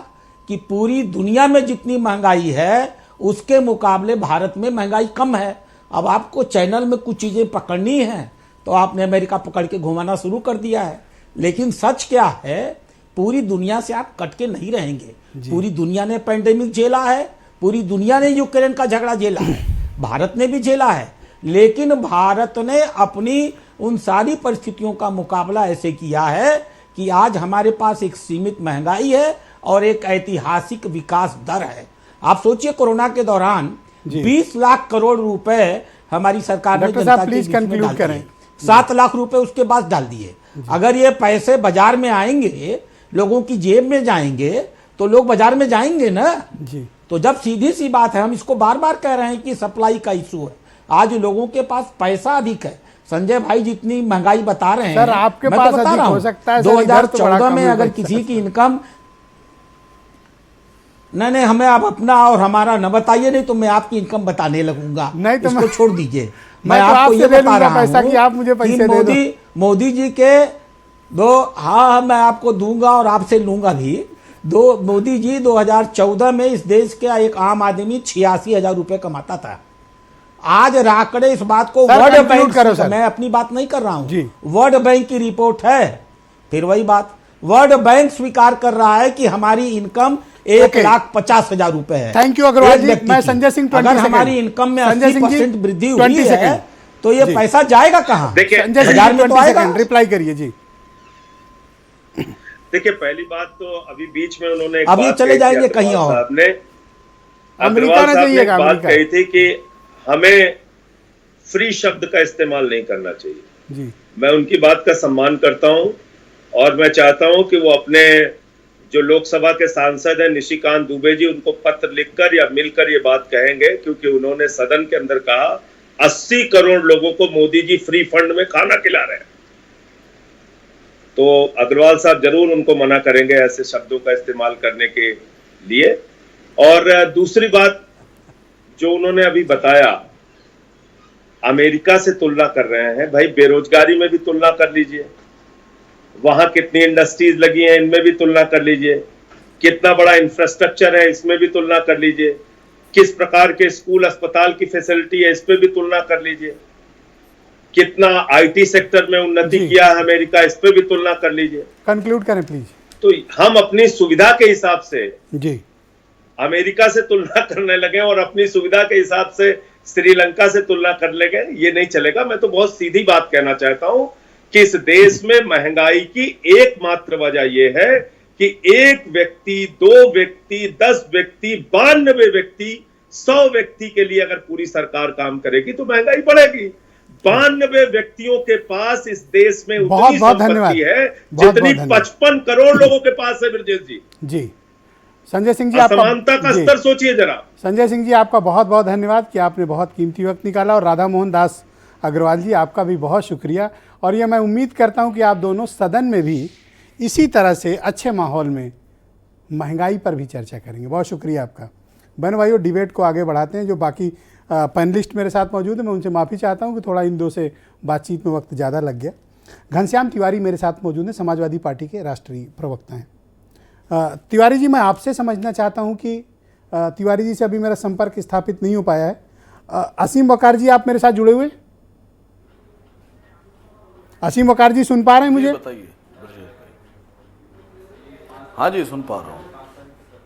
कि पूरी दुनिया में जितनी महंगाई है उसके मुकाबले भारत में महंगाई कम है। अब आपको चैनल में कुछ चीजें पकड़नी है तो आपने अमेरिका पकड़ के घुमाना शुरू कर दिया है। लेकिन सच क्या है, पूरी दुनिया से आप कट के नहीं रहेंगे। पूरी दुनिया ने पैंडेमिक झेला है, पूरी दुनिया ने यूक्रेन का झगड़ा झेला है, भारत ने भी झेला है, लेकिन भारत ने अपनी उन सारी परिस्थितियों का मुकाबला ऐसे किया है कि आज हमारे पास एक सीमित महंगाई है और एक ऐतिहासिक विकास दर है। आप सोचिए कोरोना के दौरान 20 लाख करोड़ रुपए हमारी सरकार ने जनता के बीच में डाल दिए, 7 लाख रुपए उसके बाद डाल दिए। अगर ये पैसे बाजार में आएंगे, लोगों की जेब में जाएंगे, तो लोग बाजार में जाएंगे ना जी। तो जब सीधी सी बात है, हम इसको बार बार कह रहे हैं कि सप्लाई का इशू है। आज लोगों के पास पैसा अधिक है। संजय भाई जितनी महंगाई बता रहे हैं सर, आपके पास तो अधिक हो सकता है। 2014 में अगर किसी की इनकम नहीं, हमें आप अपना और हमारा न बताइए, नहीं तो मैं आपकी इनकम बताने लगूंगा। नहीं तो इसको छोड़ दीजिए। मैं आपको ये बता रहा पैसा कि आप मुझे पैसे दे दो। मोदी जी के हाँ मैं आपको दूंगा और आपसे लूंगा भी। मोदी जी 2014 में इस देश का एक आम आदमी 86,000 रुपए कमाता था। आज राकड़े इस बात को वर्ल्ड बैंक, मैं अपनी बात नहीं कर रहा हूं, वर्ल्ड बैंक की रिपोर्ट है। फिर वही बात, वर्ल्ड बैंक स्वीकार कर रहा है कि हमारी इनकम 1,50,000 रुपए है। थैंक यू अग्रवाल जी। मैं संजय सिंह, अगर हमारी इनकम में 80% वृद्धि हुई है तो ये पैसा जाएगा कहाँ? देखिए बाजार में तो आएगा। रिप्लाई करिए जी। देखिए पहली बात तो अभी बीच में उन्होंने अभी चले जाएंगे कहीं और। अग्रवाल साहब ने एक बात कही थी कि हमें फ्री शब्द का इस्तेमाल नहीं करना चाहिए जी। मैं उनकी बात का सम्मान करता हूं और मैं चाहता हूं कि वो अपने जो लोकसभा के सांसद हैं निशिकांत दुबे जी, उनको पत्र लिखकर या मिलकर ये बात कहेंगे, क्योंकि उन्होंने सदन के अंदर कहा 80 करोड़ लोगों को मोदी जी फ्री फंड में खाना खिला रहे हैं। तो अग्रवाल साहब जरूर उनको मना करेंगे ऐसे शब्दों का इस्तेमाल करने के लिए। और दूसरी बात जो उन्होंने अभी बताया, अमेरिका से तुलना कर रहे हैं। भाई बेरोजगारी में भी तुलना कर लीजिए, वहां कितनी इंडस्ट्रीज लगी हैं इनमें भी तुलना कर लीजिए, कितना बड़ा इंफ्रास्ट्रक्चर है इसमें भी तुलना कर लीजिए, किस प्रकार के स्कूल अस्पताल की फैसिलिटी है इस पे भी तुलना कर लीजिए, कितना आईटी सेक्टर में उन्नति किया है अमेरिका, इस पे भी तुलना कर लीजिए। कंक्लूड करें प्लीज। तो हम अपनी सुविधा के हिसाब से जी अमेरिका से तुलना करने लगे और अपनी सुविधा के हिसाब से श्रीलंका से तुलना कर लगे, ये नहीं चलेगा। मैं तो बहुत सीधी बात कहना चाहता हूं कि इस देश में महंगाई की एकमात्र वजह यह है कि एक व्यक्ति, 2 व्यक्ति, 10 व्यक्ति, 92 व्यक्ति, 100 व्यक्ति के लिए अगर पूरी सरकार काम करेगी तो महंगाई बढ़ेगी। 92 व्यक्तियों के पास इस देश में उतनी संपत्ति है जितनी 55 करोड़ लोगों के पास है। ब्रजेश जी जी, संजय सिंह जी, असमानता का स्तर सोचिए जरा। संजय सिंह जी, आपका बहुत बहुत धन्यवाद कि आपने बहुत कीमती वक्त निकाला। और राधा मोहन दास अग्रवाल जी, आपका भी बहुत शुक्रिया। और ये मैं उम्मीद करता हूं कि आप दोनों सदन में भी इसी तरह से अच्छे माहौल में महंगाई पर भी चर्चा करेंगे। बहुत शुक्रिया आपका। बहन भाइयों, डिबेट को आगे बढ़ाते हैं। जो बाकी पैनलिस्ट मेरे साथ मौजूद है, मैं उनसे माफ़ी चाहता हूं कि थोड़ा इन दो से बातचीत में वक्त ज़्यादा लग गया। घनश्याम तिवारी मेरे साथ मौजूद हैं, समाजवादी पार्टी के राष्ट्रीय प्रवक्ता हैं। तिवारी जी, मैं आपसे समझना चाहता हूं कि तिवारी जी से अभी मेरा संपर्क स्थापित नहीं हो पाया है। असीम वकार जी, आप मेरे साथ जुड़े हुए? असीम वकार जी, सुन पा रहे हैं मुझे? बताइए। हाँ जी, सुन पा रहा हूँ।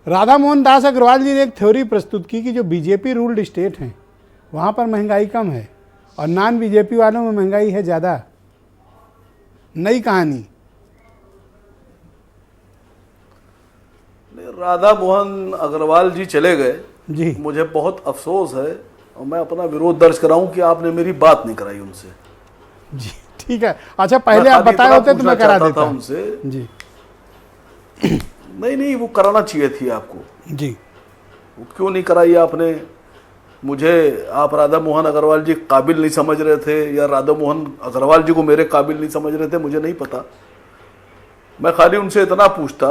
राधा मोहन दास अग्रवाल जी ने एक थ्योरी प्रस्तुत की कि जो बीजेपी रूल्ड स्टेट हैं वहाँ पर महंगाई कम है और नॉन बीजेपी वालों में महंगाई है ज़्यादा। नई कहानी। राधा मोहन अग्रवाल जी चले गए जी, मुझे बहुत अफसोस है और मैं अपना विरोध दर्ज कराऊं कि आपने मेरी बात नहीं कराई उनसे। जी ठीक है। अच्छा, पहले आप बताए होते तो मैं करा देता उनसे जी। नहीं, वो कराना चाहिए थी आपको जी। वो क्यों नहीं कराई आपने? मुझे आप राधा मोहन अग्रवाल जी काबिल नहीं समझ रहे थे या राधा मोहन अग्रवाल जी को मेरे काबिल नहीं समझ रहे थे, मुझे नहीं पता। मैं खाली उनसे इतना पूछता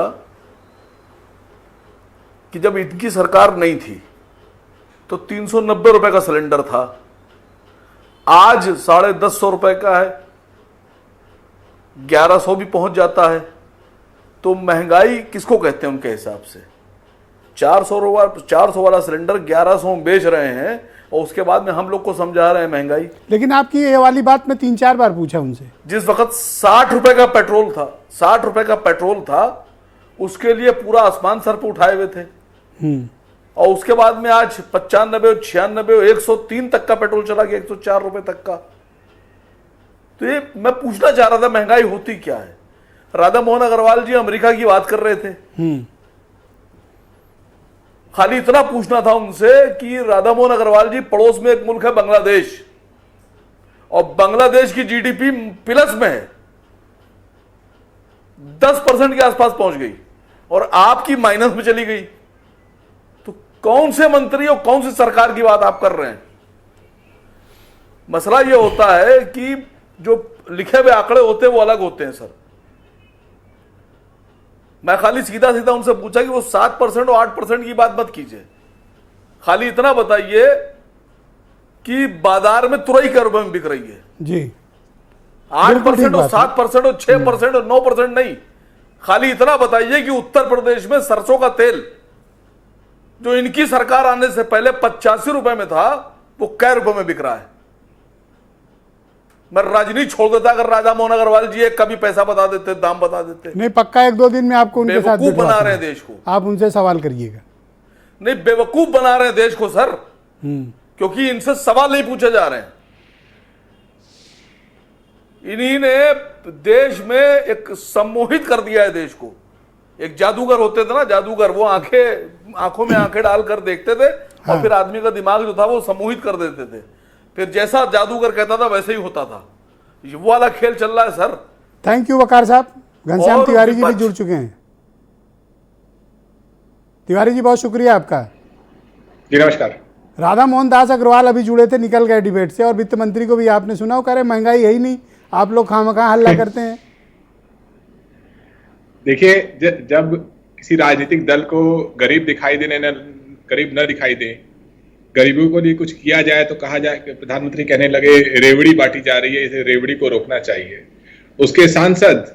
कि जब इनकी सरकार नहीं थी तो 390 रुपए का सिलेंडर था, आज 150 रुपए का है, 1100 भी पहुंच जाता है। तो महंगाई किसको कहते हैं उनके हिसाब से? 400 वाला सिलेंडर 1100 में बेच रहे हैं और उसके बाद में हम लोग को समझा रहे हैं महंगाई। लेकिन आपकी ये वाली बात मैं 3-4 बार पूछा उनसे। जिस वक्त 60 रुपए का पेट्रोल था, 60 रुपए का पेट्रोल था, उसके लिए पूरा आसमान सर पे उठाए हुए थे और उसके बाद में आज 95, 96, 103 तक का पेट्रोल चला गया, 104 रुपए तक का। तो ये मैं पूछना चाह रहा था, महंगाई होती क्या है? राधा मोहन अग्रवाल जी अमेरिका की बात कर रहे थे। खाली इतना पूछना था उनसे कि राधा मोहन अग्रवाल जी, पड़ोस में एक मुल्क है बांग्लादेश, और बांग्लादेश की जीडीपी प्लस में है, 10% के आसपास पहुंच गई, और आपकी माइनस में चली गई। तो कौन से मंत्री और कौन सी सरकार की बात आप कर रहे हैं? मसला यह होता है कि जो लिखे हुए आंकड़े होते हैं वो अलग होते हैं सर। मैं खाली सीधा सीधा उनसे पूछा कि वो 7% और 8% की बात मत कीजिए, खाली इतना बताइए कि बाजार में तुरई के रुपए में बिक रही है जी। 8% और 7% और 6% और 9% नहीं, खाली इतना बताइए कि उत्तर प्रदेश में सरसों का तेल जो इनकी सरकार आने से पहले 85 रुपए में था, वो कै रुपए में बिक रहा है। मैं राजनीति छोड़ देता अगर राधा मोहन अग्रवाल जी एक कभी पैसा बता देते, दाम बता देते। नहीं, पक्का 1-2 दिन में आपको उनके साथ बेवकूफ बना रहे हैं देश को। आप उनसे सवाल करिएगा। नहीं, बेवकूफ बना रहे हैं देश को सर, क्योंकि इनसे सवाल नहीं पूछे जा रहे हैं। इन्हीं ने देश में एक सम्मोहित कर दिया है देश को। एक जादूगर होते थे ना, जादूगर, वो आंखों में आंखें डालकर देखते थे और फिर आदमी का दिमाग जो था वो सम्मोहित कर देते थे, फिर जैसा जादूगर कहता था वैसे ही होता था। ये वो वाला खेल चल रहा है सर। थैंक यू वकार साहब। घनश्याम और तिवारी जी भी विपक्ष। जुड़ चुके हैं। तिवारी जी बहुत शुक्रिया आपका। जी नमस्कार। राधा मोहन दास अग्रवाल अभी जुड़े थे, निकल गए डिबेट से, और वित्त मंत्री को भी आपने सुना, वो कह रहे महंगाई है ही नहीं, आप लोग खामखा हल्ला करते हैं। देखिए, जब किसी राजनीतिक दल को गरीब दिखाई देने गरीब न दिखाई दे, गरीबों को लिए कुछ किया जाए तो कहा जाए, प्रधानमंत्री कहने लगे रेवड़ी बांटी जा रही है, इसे रेवड़ी को रोकना चाहिए। उसके सांसद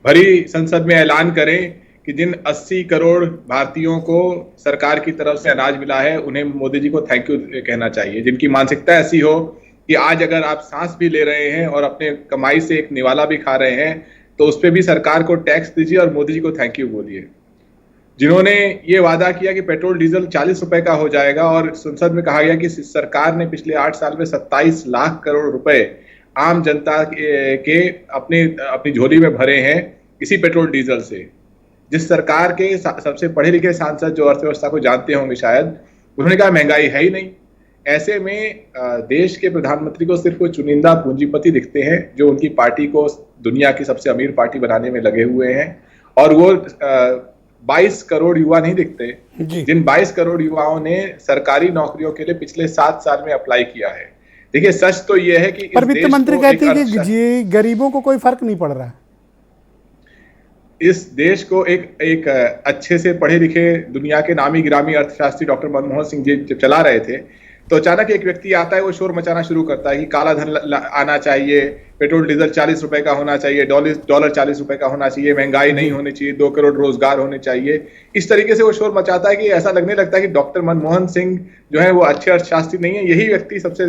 भरी संसद में ऐलान करें कि जिन 80 करोड़ भारतीयों को सरकार की तरफ से अनाज मिला है, उन्हें मोदी जी को थैंक यू कहना चाहिए। जिनकी मानसिकता ऐसी हो कि आज अगर आप सांस भी ले रहे हैं और अपने कमाई से एक निवाला भी खा रहे हैं, तो उस पर भी सरकार को टैक्स दीजिए और मोदी जी को थैंक यू बोलिए। जिन्होंने ये वादा किया कि पेट्रोल डीजल 40 रुपए का हो जाएगा, और संसद में कहा गया कि सरकार ने पिछले 8 साल में 27 लाख करोड़ रुपए आम जनता के अपनी झोली में भरे हैं इसी पेट्रोल डीजल से। जिस सरकार के सबसे पढ़े लिखे सांसद जो अर्थव्यवस्था को जानते होंगे शायद, उन्होंने कहा महंगाई है ही नहीं। ऐसे में देश के प्रधानमंत्री को सिर्फ वो चुनिंदा पूंजीपति दिखते हैं जो उनकी पार्टी को दुनिया की सबसे अमीर पार्टी बनाने में लगे हुए हैं, और वो 22 करोड़ युवा नहीं दिखते, जिन 22 करोड़ युवाओं ने सरकारी नौकरियों के लिए पिछले 7 साल में अप्लाई किया है। देखिए, सच तो यह है कि पर वित्त मंत्री कहती है कि गरीबों को कोई फर्क नहीं पड़ रहा। इस देश को एक अच्छे से पढ़े लिखे दुनिया के नामी गिरामी अर्थशास्त्री डॉक्टर मनमोहन सिंह जी जब चला रहे थे, तो अचानक एक व्यक्ति आता है, वो शोर मचाना शुरू करता है कि काला धन आना चाहिए, पेट्रोल डीजल 40 रुपए का होना चाहिए, डॉलर 40 रुपए का होना चाहिए, महंगाई नहीं होनी चाहिए, 2 करोड़ रोजगार होने चाहिए। इस तरीके से वो शोर मचाता है कि ऐसा लगने लगता है कि डॉक्टर मनमोहन सिंह जो है वो अच्छे अर्थशास्त्री नहीं है, यही व्यक्ति सबसे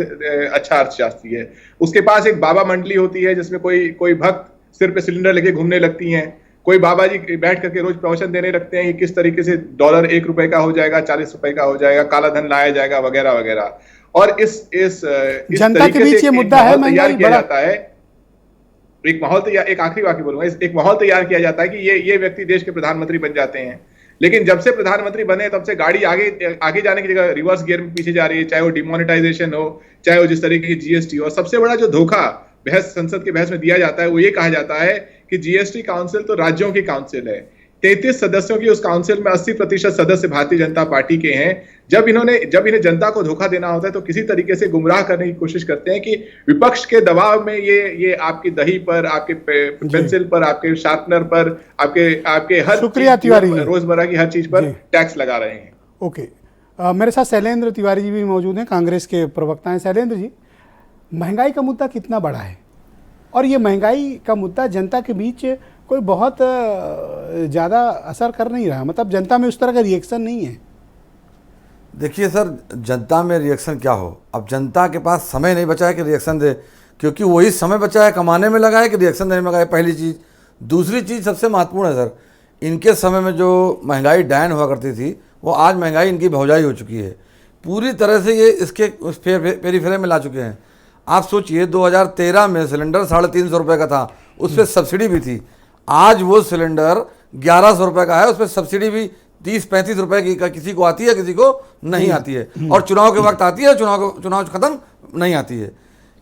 अच्छा अर्थशास्त्री है। उसके पास एक बाबा मंडली होती है जिसमें कोई भक्त सिर पे सिलेंडर लेके घूमने लगती हैं, कोई बाबा जी बैठ करके रोज प्रवचन देने लगते हैं कि किस तरीके से डॉलर 1 रुपए का हो जाएगा, 40 रुपए का हो जाएगा, काला धन लाया जाएगा, वगैरह वगैरह। और इस जनता के बीच ये मुद्दा है, तैयार किया जाता है, एक माहौल तैयार, एक आखिरी वाक्य बोलूंगा, एक माहौल तैयार किया जाता है कि ये व्यक्ति देश के प्रधानमंत्री बन जाते हैं। लेकिन जब से प्रधानमंत्री बने तब से गाड़ी आगे जाने की जगह रिवर्स गियर में पीछे जा रही है, चाहे वो डिमोनेटाइजेशन हो, चाहे वो जिस तरीके की जीएसटी हो। और सबसे बड़ा जो धोखा संसद के बहस में दिया जाता है वो ये कहा जाता है कि जीएसटी काउंसिल तो राज्यों की काउंसिल है, 33 सदस्यों की उस काउंसिल में 80% सदस्य भारतीय जनता पार्टी के हैं। जब इन्हें जनता को धोखा देना होता है तो किसी तरीके से गुमराह करने की कोशिश करते हैं कि विपक्ष के दबाव में ये आपकी दही पर, आपके पेंसिल पर, आपके शार्पनर पर, आपके हर रोजमर्रा की हर चीज पर टैक्स लगा रहे हैं। ओके, मेरे साथ शैलेंद्र तिवारी जी भी मौजूद हैं, कांग्रेस के प्रवक्ता हैं। शैलेंद्र जी, महंगाई का मुद्दा कितना बड़ा है, और ये महंगाई का मुद्दा जनता के बीच कोई बहुत ज़्यादा असर कर नहीं रहा, मतलब जनता में उस तरह का रिएक्शन नहीं है। देखिए सर, जनता में रिएक्शन क्या हो, अब जनता के पास समय नहीं बचा है कि रिएक्शन दे, क्योंकि वही समय बचा है कमाने में लगा है कि रिएक्शन देने में लगा है, पहली चीज़। दूसरी चीज़ सबसे महत्वपूर्ण है सर, इनके समय में जो महंगाई डायन हुआ करती थी वो आज महंगाई इनकी भौजाई हो चुकी है, पूरी तरह से ये इसके उस पेरीफेरे में ला चुके हैं। आप सोचिए 2013 में सिलेंडर 350 रुपये का था, उस पर सब्सिडी भी थी। आज वो सिलेंडर 1100 रुपये का है, उस पर सब्सिडी भी 30-35 रुपए की किसी को आती है, किसी को नहीं आती है, और चुनाव के वक्त आती है, चुनाव खत्म नहीं आती है।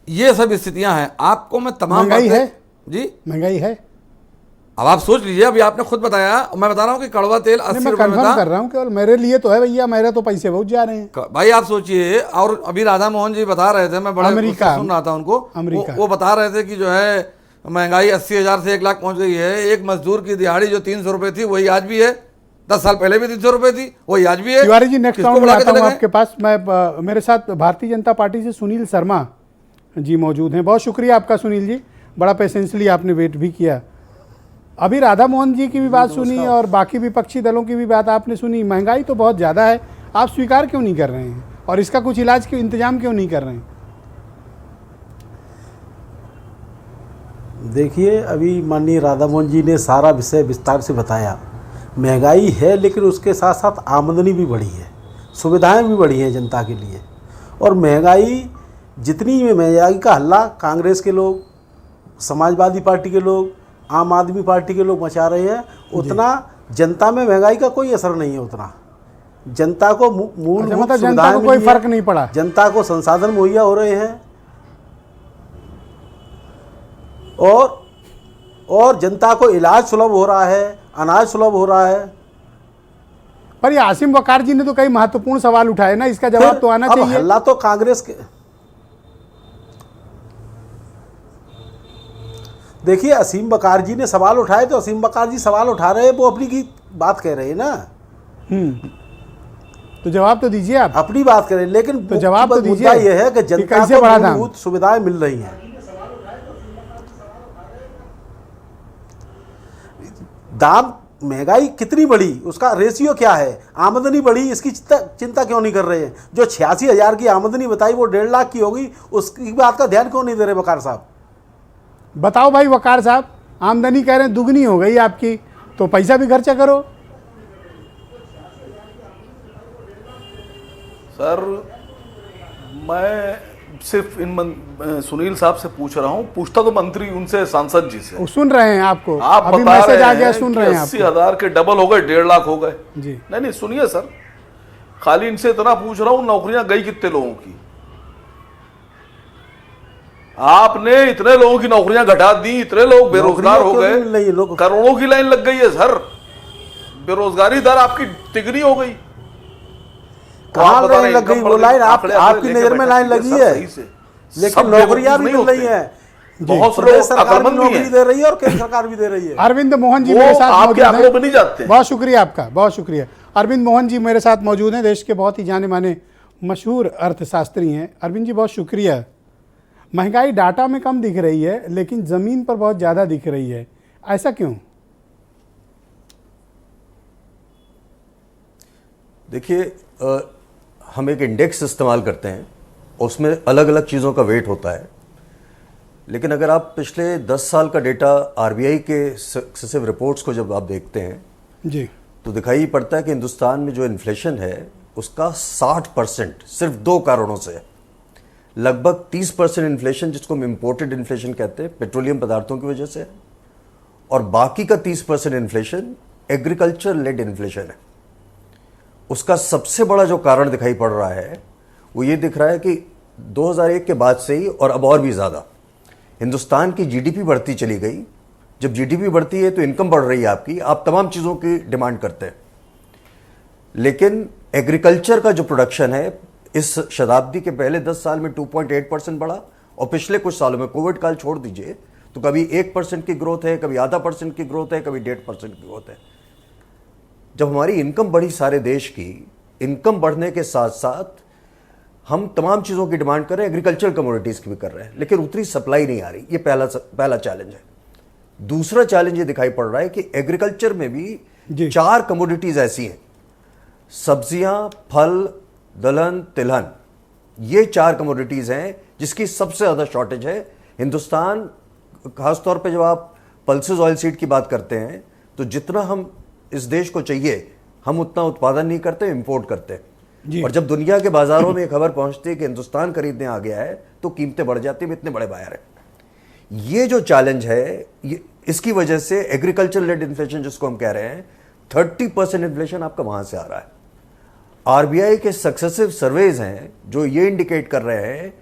ये सब स्थितियां हैं। आपको मैं तमाम महंगाई है जी, महंगाई है। अब आप सोच लीजिए, अभी आपने खुद बताया, मैं बता रहा हूँ कि कड़वा तेल 80 रुपए में था। कर रहा हूँ केवल मेरे लिए तो है भैया, मेरे तो पैसे बहुत जा रहे हैं भाई। आप सोचिए, और अभी राधा मोहन जी बता रहे थे, मैं बड़ा अमेरिका सुन रहा था उनको, अमेरिका वो बता रहे थे कि जो है महंगाई 80,000 से 1 लाख पहुंच गई है। एक मजदूर की दिहाड़ी जो 300 रुपये थी वही आज भी है, 10 साल पहले भी 300 रुपये थी, वही आज भी है। तिवारी जी, नेक्स्ट राउंड में आता हूं आपके पास। मैं मेरे साथ भारतीय जनता पार्टी से सुनील शर्मा जी मौजूद हैं। बहुत शुक्रिया आपका सुनील जी, बड़ा पेशेंसली आपने वेट भी किया। अभी राधा मोहन जी की भी बात सुनी और बाकी विपक्षी दलों की भी बात आपने सुनी। महंगाई तो बहुत ज़्यादा है, आप स्वीकार क्यों नहीं कर रहे हैं और इसका कुछ इलाज क्यों, इंतजाम क्यों नहीं कर रहे हैं? देखिए, अभी माननीय राधा मोहन जी ने सारा विषय विस्तार से बताया। महंगाई है, लेकिन उसके साथ साथ आमदनी भी बढ़ी है, सुविधाएं भी बढ़ी हैं जनता के लिए। और महंगाई जितनी महंगाई का हल्ला कांग्रेस के लोग, समाजवादी पार्टी के लोग, आम आदमी पार्टी के लोग मचा रहे हैं, उतना जनता में महंगाई का कोई असर नहीं है। उतना जनता को मूलभूत जनता को कोई फर्क नहीं पड़ा, जनता को संसाधन मुहैया हो रहे हैं और जनता को इलाज सुलभ हो रहा है, अनाज सुलभ हो रहा है। पर ये आसिम वकार जी ने तो कई महत्वपूर्ण सवाल उठाए ना, इसका जवाब तो आना चाहिए। हल्ला तो कांग्रेस के, देखिए असीम बकार जी ने सवाल उठाए तो असीम बकार जी सवाल उठा रहे हैं, वो अपनी की बात कह रहे हैं ना। तो जवाब तो दीजिए, आप अपनी बात करें, लेकिन तो जवाब तो दीजिए। मुद्दा यह है कि जनता को मूलभूत सुविधाएं मिल रही हैं। दाम, महंगाई कितनी बढ़ी, उसका रेशियो क्या है, आमदनी बढ़ी, इसकी चिंता क्यों नहीं कर रहे हैं? जो 86,000 की आमदनी बताई वो 1.5 लाख की होगी, उसकी बात का ध्यान क्यों नहीं दे रहे वकार साहब? बताओ भाई वकार साहब, आमदनी कह रहे हैं दुगनी हो गई आपकी, तो पैसा भी खर्चा करो। सर, मैं सिर्फ सुनील साहब से पूछ रहा हूँ, पूछता तो मंत्री उनसे, सांसद जी से। वो सुन रहे हैं आपको, आप अभी बता मैसेज रहे आ गया, हैं सुन रहे हैं 80,000 के डबल हो गए, 1.5 लाख हो गए जी। नहीं सुनिए सर, खाली इनसे इतना पूछ रहा हूँ, नौकरियां गई कितने लोगों की? आपने इतने लोगों की नौकरियां घटा दी, इतने लोग बेरोजगार हो गए, करोड़ों की लाइन लग गई है सर, बेरोजगारी दर आपकी तिगनी हो गई। कहाँ लाइन लग गई? वो लाइन आपकी नजर में लाइन लगी है, लेकिन नौकरियां भी मिल रही हैं। बहुत सरकार नौकरी दे रही है और केंद्र सरकार भी दे रही है। अरविंद मोहन जी मेरे साथ आपके आंकड़ों पे नहीं जाते। बहुत शुक्रिया आपका, बहुत शुक्रिया। अरविंद मोहन जी मेरे साथ मौजूद हैं, देश के बहुत ही जाने माने मशहूर अर्थशास्त्री हैं। अरविंद जी बहुत शुक्रिया। महंगाई डाटा में कम दिख रही है, लेकिन जमीन पर बहुत ज्यादा दिख रही है, ऐसा क्यों? देखिए, हम एक इंडेक्स इस्तेमाल करते हैं, उसमें अलग अलग चीज़ों का वेट होता है, लेकिन अगर आप पिछले 10 साल का डेटा आरबीआई के सक्सेसिव रिपोर्ट्स को जब आप देखते हैं जी, तो दिखाई पड़ता है कि हिंदुस्तान में जो इन्फ्लेशन है उसका 60% सिर्फ 2 कारणों से है। लगभग 30% इन्फ्लेशन, जिसको हम इम्पोर्टेड इन्फ्लेशन कहते हैं, पेट्रोलियम पदार्थों की वजह से है, और बाकी का 30% इन्फ्लेशन एग्रीकल्चर लेड इन्फ्लेशन है। उसका सबसे बड़ा जो कारण दिखाई पड़ रहा है वो ये दिख रहा है कि 2001 के बाद से ही, और अब और भी ज़्यादा, हिंदुस्तान की जीडीपी बढ़ती चली गई। जब जीडीपी बढ़ती है तो इनकम बढ़ रही है आपकी, आप तमाम चीज़ों की डिमांड करते हैं, लेकिन एग्रीकल्चर का जो प्रोडक्शन है इस शताब्दी के पहले 10 साल में 2.8% बढ़ा, और पिछले कुछ सालों में, कोविड काल छोड़ दीजिए, तो कभी 1% की ग्रोथ है, कभी आधा % की ग्रोथ है, कभी 1.5% की ग्रोथ है। जब हमारी इनकम बढ़ी, सारे देश की इनकम बढ़ने के साथ साथ हम तमाम चीज़ों की डिमांड कर रहे हैं, एग्रीकल्चर कमोडिटीज़ की भी कर रहे हैं, लेकिन उतनी सप्लाई नहीं आ रही। ये पहला चैलेंज है। दूसरा चैलेंज ये दिखाई पड़ रहा है कि एग्रीकल्चर में भी 4 कमोडिटीज़ ऐसी हैं, सब्जियां, फल, दलहन, तिलहन, ये 4 कमोडिटीज़ हैं जिसकी सबसे ज़्यादा शॉर्टेज है। हिंदुस्तान, खासतौर पे जब आप पल्सेस ऑयल सीड की बात करते हैं, तो जितना हम इस देश को चाहिए हम उतना उत्पादन नहीं करते, इंपोर्ट करते। जी। और जब दुनिया के बाजारों में खबर पहुंचती है कि हिंदुस्तान खरीदने आ गया है तो कीमतें बढ़ जाती है, इतने बड़े बाजार है। ये जो चैलेंज है, इसकी वजह से एग्रीकल्चर लेड इन्फ्लेशन जिसको हम कह रहे हैं, 30% इन्फ्लेशन आपका वहां से आ रहा है। आरबीआई के सक्सेसिव सर्वेज हैं जो ये इंडिकेट कर रहे हैं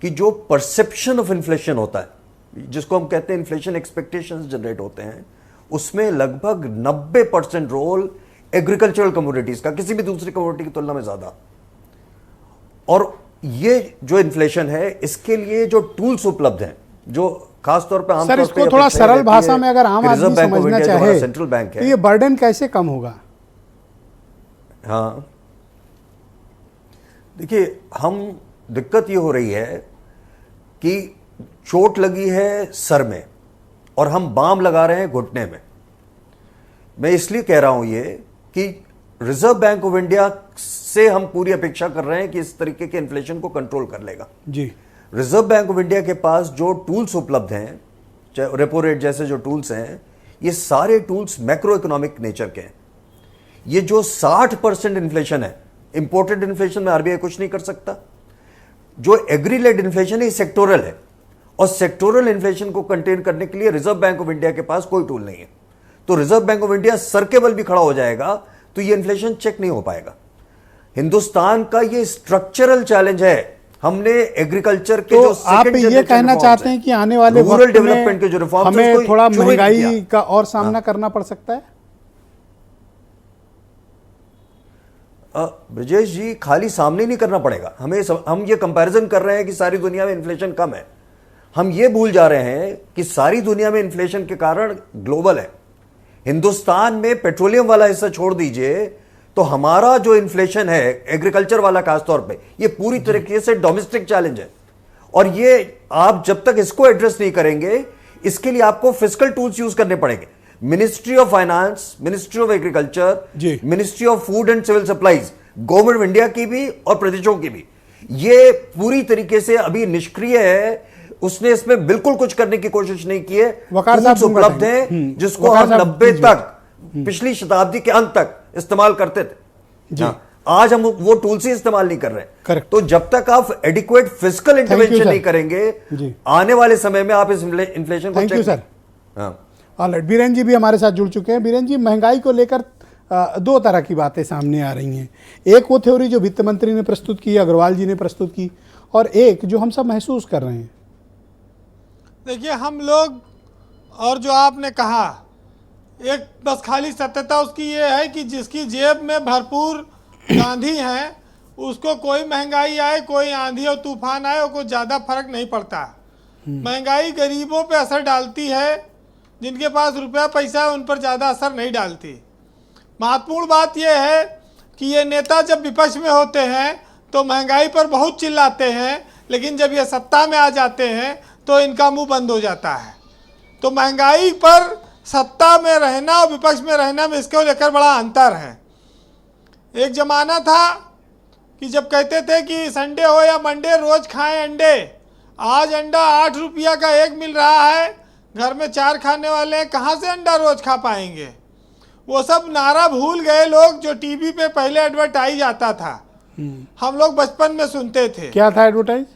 कि जो परसेप्शन ऑफ इन्फ्लेशन होता है, जिसको हम कहते हैं इन्फ्लेशन एक्सपेक्टेशंस जनरेट होते हैं, उसमें लगभग 90% रोल एग्रीकल्चरल कमोडिटीज का, किसी भी दूसरी कमोडिटी की तुलना में ज्यादा। और ये जो इन्फ्लेशन है, इसके लिए जो टूल्स उपलब्ध हैं, जो खासतौर पर सर इसको थोड़ा सरल भाषा में अगर आम आदमी समझना चाहे सेंट्रल बैंक है, तो ये बर्डन कैसे कम होगा? हाँ देखिए, दिक्कत ये हो रही है कि चोट लगी है सर में और हम बाम लगा रहे हैं घुटने में। मैं इसलिए कह रहा हूं ये कि रिजर्व बैंक ऑफ इंडिया से हम पूरी अपेक्षा कर रहे हैं कि इस तरीके के इन्फ्लेशन को कंट्रोल कर लेगा जी। रिजर्व बैंक ऑफ इंडिया के पास जो टूल्स उपलब्ध हैं, चाहे रेपो रेट जैसे जो टूल्स हैं, ये सारे टूल्स मैक्रो इकोनॉमिक नेचर के हैं। ये जो 60% इन्फ्लेशन है, इंपोर्टेड इन्फ्लेशन में आरबीआई कुछ नहीं कर सकता। जो एग्री लेड इन्फ्लेशन है, ये सेक्टोरल है, और सेक्टोरल इन्फ्लेशन को कंटेन करने के लिए रिजर्व बैंक ऑफ इंडिया के पास कोई टूल नहीं है। तो reserve bank of India sir के बल भी खड़ा हो जाएगा तो ये इन्फ्लेशन चेक नहीं हो पाएगा। हिंदुस्तान का ये स्ट्रक्चरल चैलेंज है। हमने एग्रीकल्चर के तो जो आप ये कहना चाहते हैं कि आने वाले रूरल डेवलपमेंट के जो रिफॉर्म हमें थोड़ा महंगाई का और सामना करना पड़ सकता है? ब्रजेश जी, खाली सामने नहीं करना पड़ेगा हमें। हम ये कंपैरिजन कर रहे हैं कि सारी दुनिया में इन्फ्लेशन कम है। हम ये भूल जा रहे हैं कि सारी दुनिया में इन्फ्लेशन के कारण ग्लोबल है। हिंदुस्तान में पेट्रोलियम वाला हिस्सा छोड़ दीजिए तो हमारा जो इन्फ्लेशन है एग्रीकल्चर वाला खासतौर पे, ये पूरी तरीके से डोमेस्टिक चैलेंज है। और ये आप जब तक इसको एड्रेस नहीं करेंगे, इसके लिए आपको फिस्कल टूल्स यूज करने पड़ेंगे। Ministry of finance, ministry of agriculture, ministry of food and civil supplies, government of India की भी और प्रदेशों की भी, ये पूरी तरीके से अभी निष्क्रिय है। उसने इसमें बिल्कुल कुछ करने की कोशिश नहीं की है। टूल्स उपलब्ध हैं जिसको हम 90 तक, पिछली शताब्दी के अंत तक इस्तेमाल करते थे। आज हम वो टूल्स ही इस्तेमाल नहीं कर रहे। तो जब तक आप एडिक्वेट फिस्कल इंटरवेंशन नहीं करेंगे, आने वाले समय में आप इस इन्फ्लेशन को चेक सर। ऑलराइट, बीरेन जी भी हमारे साथ जुड़ चुके हैं। बीरेन जी, महंगाई को लेकर दो तरह की बातें सामने आ रही हैं। एक वो थ्योरी जो वित्त मंत्री ने प्रस्तुत की, अग्रवाल जी ने प्रस्तुत की, और एक जो हम सब महसूस कर रहे हैं। देखिए, हम लोग और जो आपने कहा, एक बस खाली सत्यता उसकी ये है कि जिसकी जेब में भरपूर गांधी है, उसको कोई महंगाई आए, कोई आंधी और तूफान आए, कोई ज़्यादा फर्क नहीं पड़ता। महंगाई गरीबों पे असर डालती है, जिनके पास रुपया पैसा है उन पर ज़्यादा असर नहीं डालती। महत्वपूर्ण बात यह है कि ये नेता जब विपक्ष में होते हैं तो महंगाई पर बहुत चिल्लाते हैं, लेकिन जब ये सत्ता में आ जाते हैं तो इनका मुंह बंद हो जाता है। तो महंगाई पर सत्ता में रहना और विपक्ष में रहना में इसको लेकर बड़ा अंतर है। एक ज़माना था कि जब कहते थे कि संडे हो या मंडे रोज़ खाएं अंडे। आज अंडा 8 रुपया का एक मिल रहा है, घर में 4 खाने वाले हैं, कहाँ से अंडा रोज़ खा पाएंगे। वो सब नारा भूल गए लोग जो टीवी पे पहले एडवर्टाइज आता था, हम लोग बचपन में सुनते थे। क्या था एडवर्टाइज?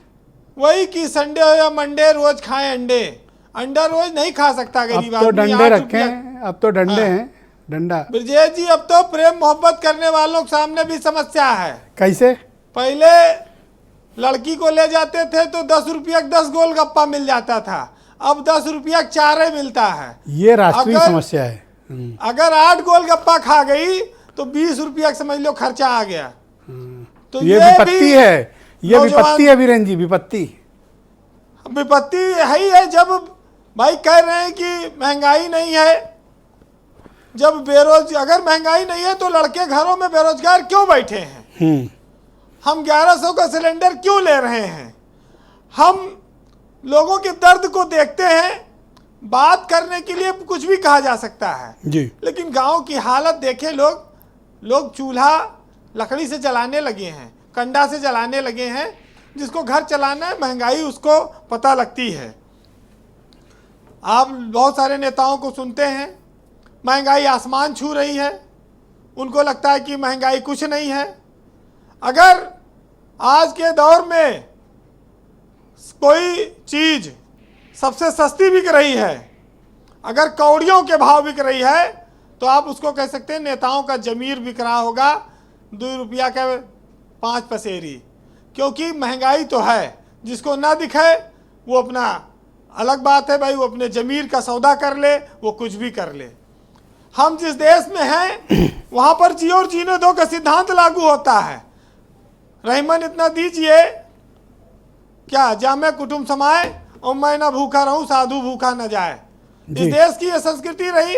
वही कि संडे हो या मंडे रोज खाएं अंडे। अंडा रोज नहीं खा सकता गरीब आदमी। अब तो डंडे रखे हैं, अब तो डंडे हैं, डंडा। ब्रजेश जी, अब तो प्रेम मोहब्बत करने वालों के सामने भी समस्या है। कैसे? पहले लड़की को ले जाते थे तो 10 रुपया 10 गोलगप्पा मिल जाता था, अब 10 रुपया 4 मिलता है। ये राष्ट्रीय समस्या है। अगर 8 गोलगप्पा खा गई तो 20 रुपया समझ लो खर्चा आ गया। तो ये विपत्ति है, ये विपत्ति है वीरेन जी, विपत्ति है ही है। जब भाई कह रहे हैं कि महंगाई नहीं है, जब अगर महंगाई नहीं है तो लड़के घरों में बेरोजगार क्यों बैठे हैं? हम 1100 का सिलेंडर क्यों ले रहे हैं? हम लोगों के दर्द को देखते हैं। बात करने के लिए कुछ भी कहा जा सकता है जी, लेकिन गांव की हालत देखे। लोग चूल्हा लकड़ी से जलाने लगे हैं, कंडा से जलाने लगे हैं। जिसको घर चलाना है, महंगाई उसको पता लगती है। आप बहुत सारे नेताओं को सुनते हैं, महंगाई आसमान छू रही है, उनको लगता है कि महंगाई कुछ नहीं है। अगर आज के दौर में कोई चीज सबसे सस्ती बिक रही है, अगर कौड़ियों के भाव बिक रही है, तो आप उसको कह सकते हैं नेताओं का जमीर बिक रहा होगा 2 रुपया का 5 पसेरी। क्योंकि महंगाई तो है, जिसको ना दिखे वो अपना अलग बात है भाई, वो अपने जमीर का सौदा कर ले, वो कुछ भी कर ले। हम जिस देश में हैं वहां पर जियो और जीने दो का सिद्धांत लागू होता है। रहमन इतना दीजिए, क्या जामे कुटुंब समाए और मैं ना भूखा रहूं साधु भूखा न जाए। इस देश की ये संस्कृति रही।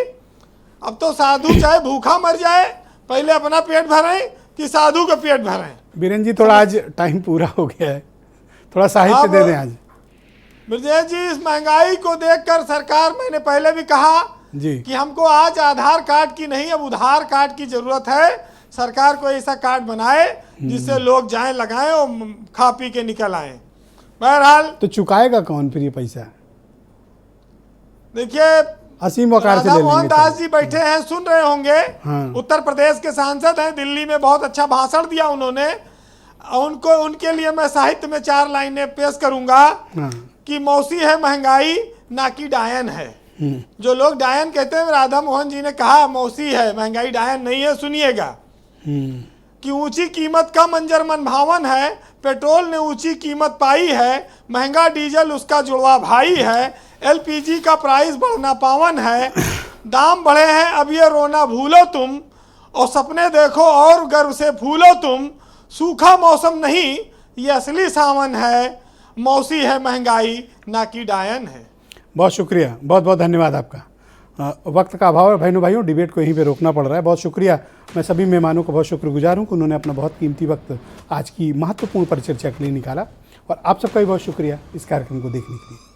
अब तो साधु चाहे भूखा मर जाए, पहले अपना पेट भरें कि साधु का पेट भरें। बीरेन जी, थोड़ा आज टाइम पूरा हो गया है, थोड़ा साहित्य दे दें आज। ब्रजेश जी, इस महंगाई को देखकर सरकार, मैंने पहले भी कहा जी कि हमको आज आधार कार्ड की नहीं, अब उधार कार्ड की जरूरत है। सरकार को ऐसा कार्ड बनाए जिससे लोग जाएं, लगाएं और खा पी के निकल आए। बहरहाल तो चुकाएगा कौन फिर ये पैसा? देखिए, असीम वकार से ले लेंगे। मोहन दास जी बैठे हैं, सुन रहे होंगे। हाँ। उत्तर प्रदेश के सांसद हैं, दिल्ली में बहुत अच्छा भाषण दिया उन्होंने। उनको, उनके लिए मैं साहित्य में 4 लाइनें पेश करूंगा। हाँ। कि मौसी है महंगाई ना कि डायन है। जो लोग डायन कहते हैं, राधा मोहन जी ने कहा मौसी है महंगाई, डायन नहीं है। सुनिएगा कि ऊंची कीमत का मंजर मन भावन है, पेट्रोल ने ऊंची कीमत पाई है, महंगा डीजल उसका जुड़वा भाई है, एलपीजी का प्राइस बढ़ना पावन है, दाम बढ़े हैं अब ये रोना भूलो तुम, और सपने देखो और गर्व से फूलो तुम, सूखा मौसम नहीं ये असली सावन है, मौसी है महंगाई ना कि डायन है। बहुत शुक्रिया, बहुत बहुत धन्यवाद आपका। वक्त का अभाव है भाइयों, डिबेट को यहीं पे रोकना पड़ रहा है। बहुत शुक्रिया, मैं सभी मेहमानों को बहुत शुक्रगुजार हूँ कि उन्होंने अपना बहुत कीमती वक्त आज की महत्वपूर्ण परिचर्चा के लिए निकाला, और आप सबका भी बहुत शुक्रिया इस कार्यक्रम को देखने के लिए।